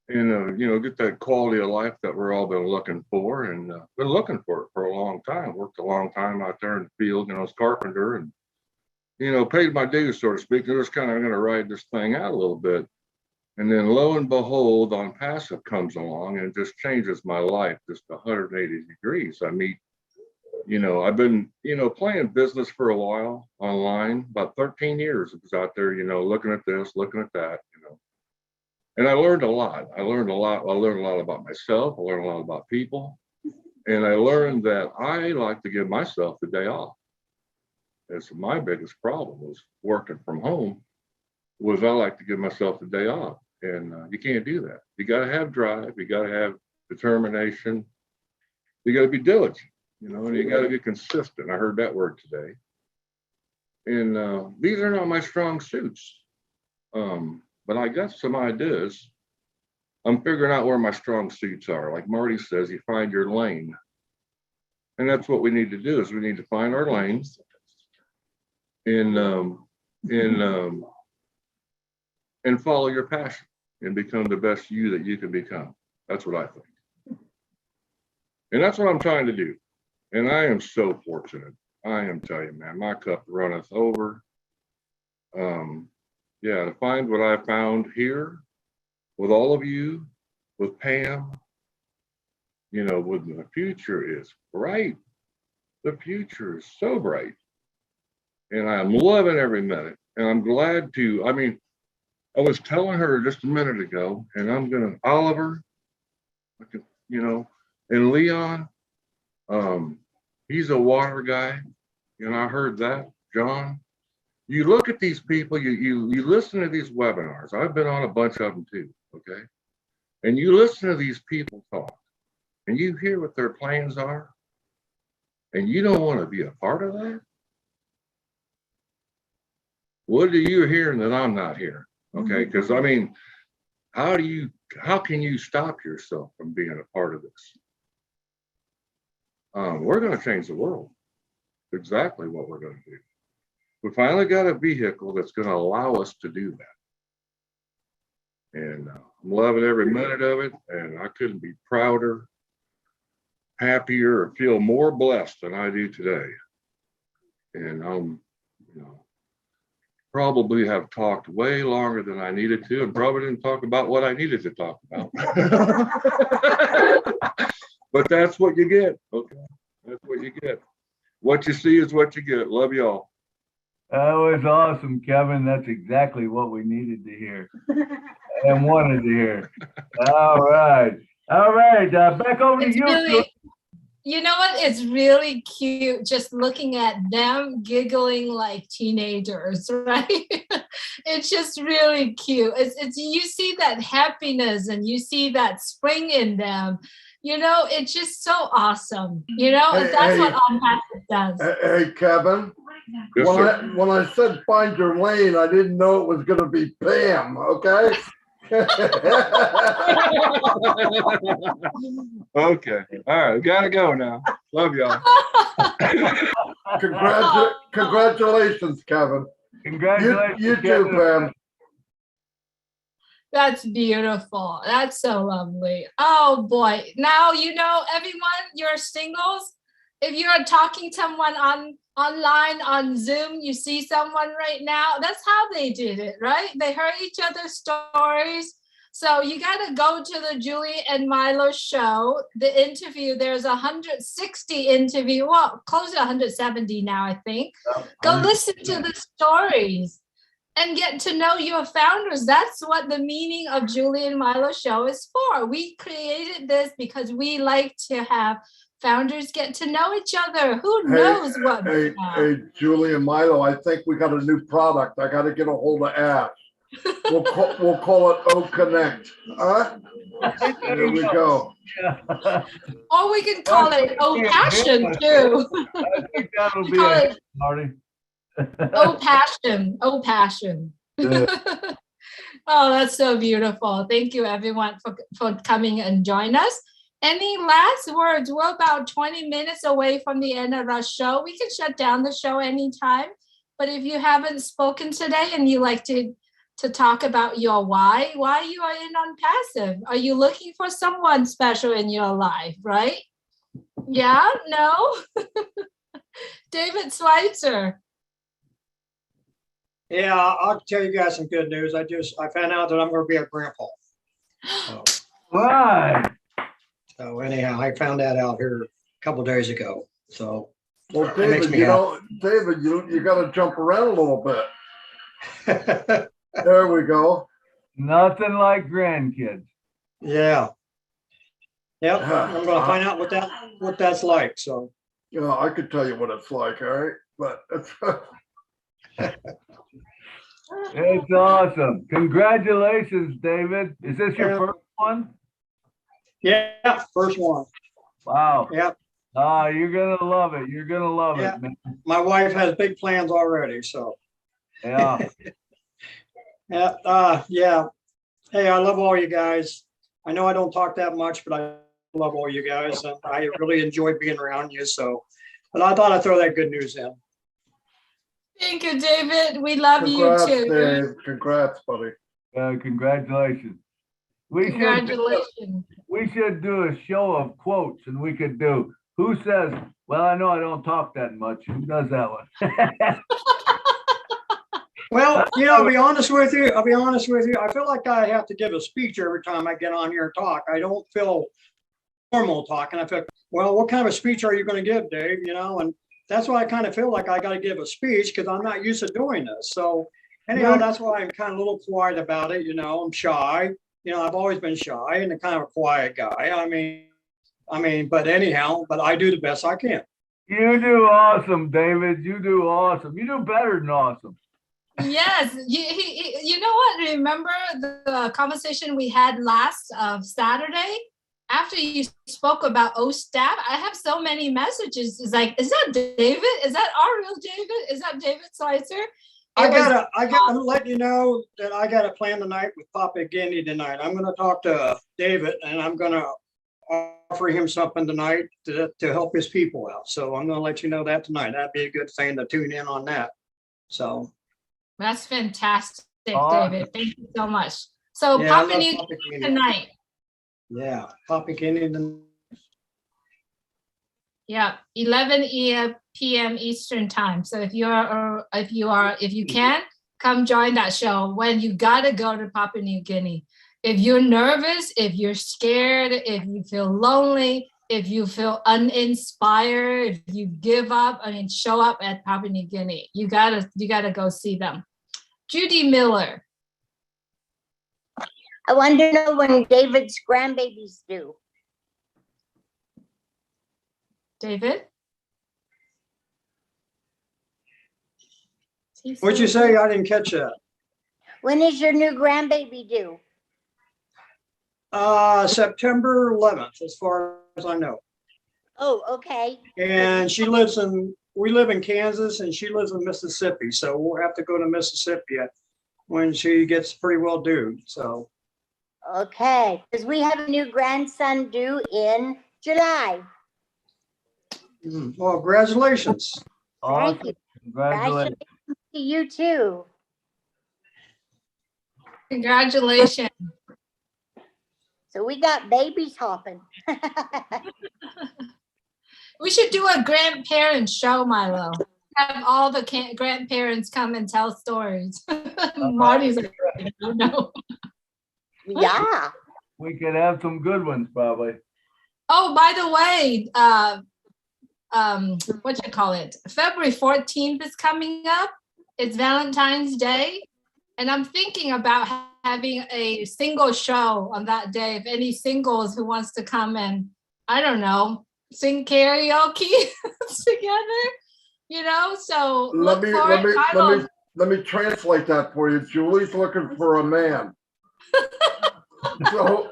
you know, get that quality of life that we're all been looking for, and been looking for it for a long time. Worked a long time out there in the field, you know, as carpenter, and, you know, paid my dues, so to speak. I was kind of going to ride this thing out a little bit. And then lo and behold, On Passive comes along and just changes my life just 180 degrees. I meet, you know, I've been, you know, playing business for a while online, about 13 years. I was out there, you know, looking at this, looking at that, you know. And I learned a lot. I learned a lot about myself. I learned a lot about people. And I learned that I like to give myself the day off. That's my biggest problem was working from home, was I like to give myself the day off. And you can't do that. You got to have drive. You got to have determination. You got to be diligent, you know, and you got to be consistent. I heard that word today. And these are not my strong suits. But I got some ideas. I'm figuring out where my strong suits are. Like Marty says, you find your lane. And that's what we need to do, is we need to find our lanes and follow your passion and become the best you that you can become. That's what I think. And that's what I'm trying to do. And I am so fortunate. I am telling you, man, my cup runneth over. Yeah, to find what I found here with all of you, with Pam, you know, with the future is bright. The future is so bright. And I'm loving every minute. And I'm glad to, I mean, I was telling her just a minute ago, and I'm gonna, Oliver, you know, and Leon, he's a water guy. You know, I heard that, John. You look at these people, you listen to these webinars. I've been on a bunch of them too, okay? And you listen to these people talk, and you hear what their plans are, and you don't want to be a part of that? What are you hearing that I'm not hearing? Okay, because I mean, how can you stop yourself from being a part of this? We're going to change the world. Exactly what we're going to do. We finally got a vehicle that's going to allow us to do that. And I'm loving every minute of it. And I couldn't be prouder, happier, or feel more blessed than I do today. And I'm, you know, probably have talked way longer than I needed to, and probably didn't talk about what I needed to talk about. But that's what you get. Okay, that's what you get. What you see is what you get. Love y'all. That was awesome, Kevin. That's exactly what we needed to hear and wanted to hear. All right. All right. Back over to It's you. really, you know what? It's really cute just looking at them giggling like teenagers, right? It's just really cute. It's you see that happiness and you see that spring in them. You know, it's just so awesome. You know, Hey, that's hey. what On Passive does. Hey, Kevin, Yes, when sir. when I said find your lane, I didn't know it was gonna be Pam, okay? Okay. All right. We gotta go now. Love y'all. Congratulations, Kevin. Congratulations. You too, Kevin. Pam. That's beautiful. That's so lovely. Oh boy. Now, you know, everyone, you're singles. If you're talking to someone online on Zoom, you see someone right now, that's how they did it, right? They heard each other's stories. So you got to go to the Julie and Milo show, the interview. There's 160 interview, well, close to 170 now, I think. Go listen to the stories and get to know your founders. That's what the meaning of Julie and Milo show is for. We created this because we like to have founders get to know each other. Who knows what? Hey, Julie and Milo, I think we got a new product. I got to get a hold of Ash. We'll call it O Connect. Huh? There we go. Or we can call it Oh Passion too. I think that'll be Call it, it Marty. Oh Passion. Oh Passion. Yeah. Oh, that's so beautiful. Thank you everyone for coming and join us. Any last words? We're about 20 minutes away from the end of our show. We can shut down the show anytime. But if you haven't spoken today and you like to talk about your why you are in On Passive. Are you looking for someone special in your life, right? Yeah, no? David Schweitzer. Yeah, I'll tell you guys some good news. I found out that I'm going to be a grandpa. Right. So anyhow, I found that out here a couple days ago. So Well, that makes David, me you happy. know, David, you got to jump around a little bit. There we go. Nothing like grandkids. Yeah. Yep. I'm going to find out what that's like. So. You know, I could tell you what it's like, all right? But it's It's awesome. Congratulations, David. Is this your Yeah. first one? Yeah, first one. Wow. Yep. You're gonna love it. You're gonna love Yeah. it, man. My wife has big plans already. So. Yeah. Yeah. Hey, I love all you guys. I know I don't talk that much, but I love all you guys. And I really enjoy being around you. So, but I thought I'd throw that good news in. Thank you, David. We love Congrats, you too. Dave. Congrats, buddy. Congratulations. Congratulations. We should do a show of quotes, and we could do who says, well, I know I don't talk that much. Who does that one? Well, you know, I'll be honest with you. I feel like I have to give a speech every time I get on here and talk. I don't feel normal talking. I feel, well, what kind of a speech are you going to give, Dave? You know, and that's why I kind of feel like I got to give a speech because I'm not used to doing this. So anyhow, that's why I'm kind of a little quiet about it. You know, I'm shy. You know, I've always been shy and a kind of a quiet guy. I mean, but anyhow, but I do the best I can. You do awesome, David. You do awesome. You do better than awesome. Yes, you know what? Remember the conversation we had last Saturday? After you spoke about OSTAP, I have so many messages. It's like, is that David? Is that our real David? Is that David Schweitzer? I'm letting you know that I got a plan tonight with Papa Guinea tonight. I'm going to talk to David and I'm going to offer him something tonight to help his people out. So I'm going to let you know that tonight. That'd be a good thing to tune in on that. So. That's fantastic, Awesome. David. Thank you so much. So Yeah, I Papa love New Papa Guinea Guinea. tonight. Yeah, Papa Guinea. Yeah, 11 p.m. Eastern time. So if you can, come join that show. When you gotta go to Papua New Guinea. If you're nervous, if you're scared, if you feel lonely, if you feel uninspired, if you give up, I mean, show up at Papua New Guinea. You gotta go see them. Judy Miller. I want to know when David's grandbabies due. David? What'd you say? I didn't catch that. When is your new grandbaby due? September 11th, as far as I know. Oh, okay. And we live in Kansas and she lives in Mississippi. So we'll have to go to Mississippi when she gets pretty well due. So. Okay, because we have a new grandson due in July. Well, congratulations. Thank you. Congratulations. To you too. Congratulations. So we got babies hopping. We should do a grandparent show, Milo. Have all the grandparents come and tell stories. Marty's like, I don't know. Yeah. We could have some good ones probably. Oh, by the way, what you call it? February 14th is coming up. It's Valentine's Day. And I'm thinking about having a single show on that day. If any singles who wants to come and, I don't know, sing karaoke together, you know, so Let me translate that for you. Julie's looking for a man. So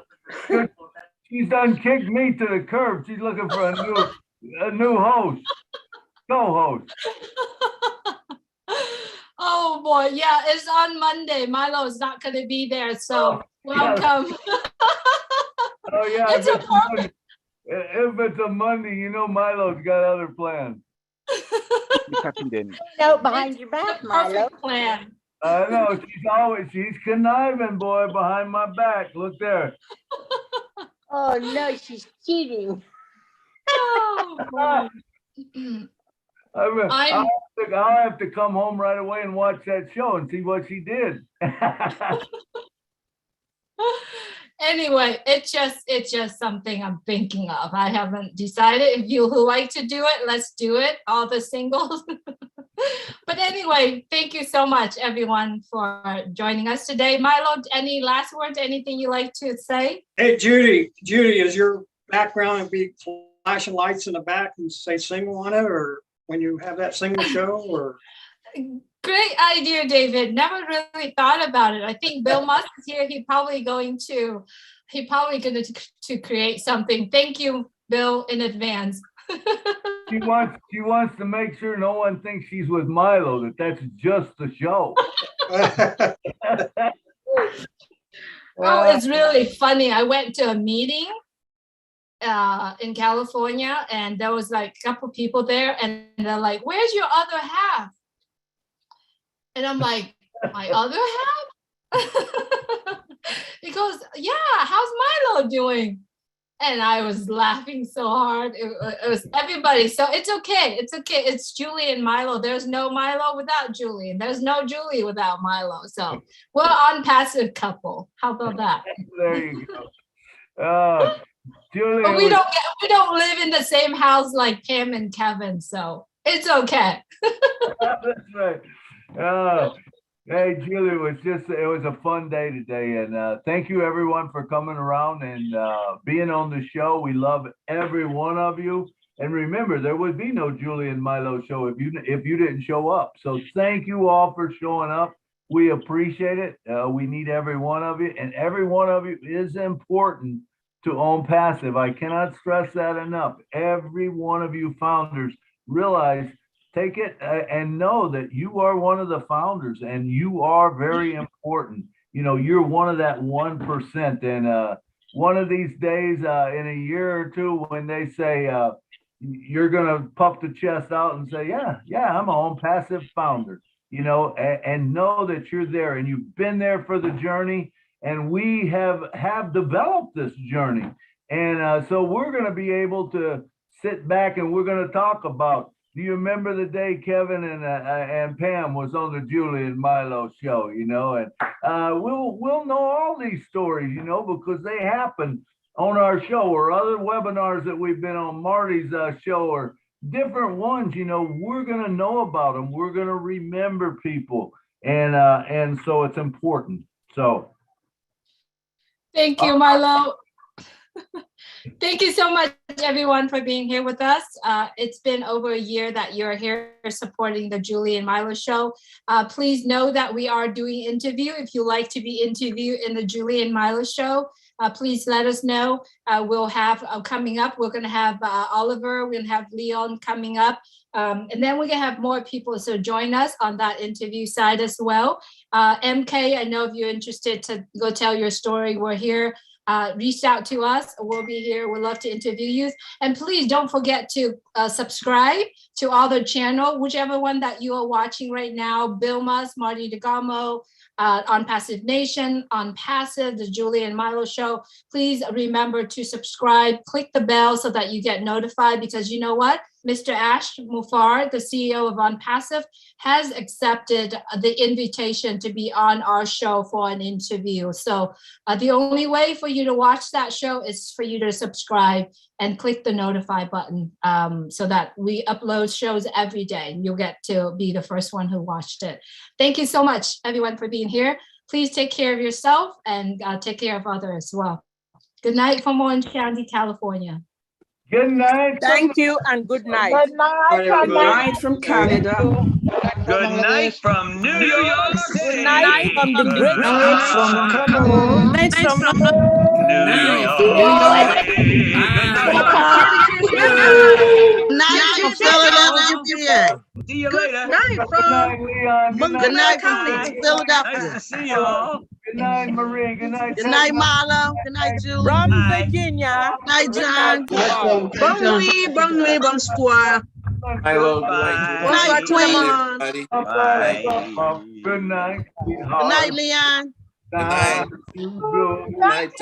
she's done kicked me to the curb. She's looking for a new host, co-host. Oh boy, yeah, it's on Monday. Milo is not going to be there, so welcome. Oh yeah, It's a perfect. if it's a Monday, you know Milo's got other plans. No, behind your back, Milo. Plan. I know, she's conniving, boy, behind my back. Look there. Oh no, she's cheating. Oh, boy. I'll have to come home right away and watch that show and see what she did. Anyway, it's just something I'm thinking of. I haven't decided. If you who like to do it, let's do it. All the singles. But anyway, thank you so much, everyone, for joining us today. Milo, any last words? Anything you like to say? Hey, Judy, is your background and be flashing lights in the back and say single on it, or when you have that single show, or? Great idea, David. Never really thought about it. I think Bill Musk is here. He's probably going to create something. Thank you, Bill, in advance. She wants to make sure no one thinks she's with Milo, that's just the show. Oh, it's really funny. I went to a meeting in California, and there was like a couple people there, and they're like, "Where's your other half?" And I'm like, "My other half?" He goes, "Yeah, how's Milo doing?" And I was laughing so hard. It was everybody. So it's okay. It's okay. It's Julie and Milo. There's no Milo without Julie. And there's no Julie without Milo. So we're on passive couple. How about that? There you go. Julie, but we don't live in the same house like Pam and Kevin. So it's okay. That's right. Hey, Julie, it was a fun day today, and thank you everyone for coming around and being on the show. We love every one of you, and remember, there would be no Julie and Milo show if you didn't show up. So thank you all for showing up. We appreciate it. We need every one of you, and every one of you is important to Own Passive. I cannot stress that enough. Every one of you founders realize. Take it and know that you are one of the founders and you are very important. You know, you're one of that 1%. And one of these days in a year or two, when they say you're going to puff the chest out and say, yeah, I'm an Own Passive founder, you know, and know that you're there and you've been there for the journey. And we have developed this journey. And so we're going to be able to sit back and we're going to talk about. Do you remember the day Kevin and Pam was on the Julie and Milo show, you know, and we'll know all these stories, you know, because they happen on our show or other webinars that we've been on, Marty's show or different ones, you know, we're going to know about them. We're going to remember people. And so it's important. So. Thank you, Milo. Thank you so much, everyone, for being here with us. It's been over a year that you're here supporting the Julie and Milo show. Please know that we are doing interview. If you like to be interviewed in the Julie and Milo show, please let us know. We'll have coming up, we're going to have Oliver, we're going to have Leon coming up. And then we're going to have more people. So join us on that interview side as well. MK, I know if you're interested to go tell your story, we're here. Reach out to us. We'll be here. We'd love to interview you. And please don't forget to subscribe to all the channel, whichever one that you are watching right now, Bilmas, Marty DeGamo, on Passive Nation, on Passive, the Julie and Milo show. Please remember to subscribe, click the bell so that you get notified, because you know what? Mr. Ash Mufar, the CEO of On Passive, has accepted the invitation to be on our show for an interview. So the only way for you to watch that show is for you to subscribe and click the notify button so that we upload shows every day. You'll get to be the first one who watched it. Thank you so much, everyone, for being here. Please take care of yourself and take care of others as well. Good night from Orange County, California. Good night. Thank you and good night. Good night. Good night from Canada. Good night from New York City. Good night from the great night from Cameroon. Night from New York City. Night from Philadelphia. See you later. Good night from Philadelphia. Nice to see you all. Good night, Marie. Good night. Good night, Marlo. Good night, Julie. From Virginia. Good night, John. Bon nuit, bonsoir. Hello. Good night, Queen. Bye. Good night. Good night, Leon. Good night. Good night.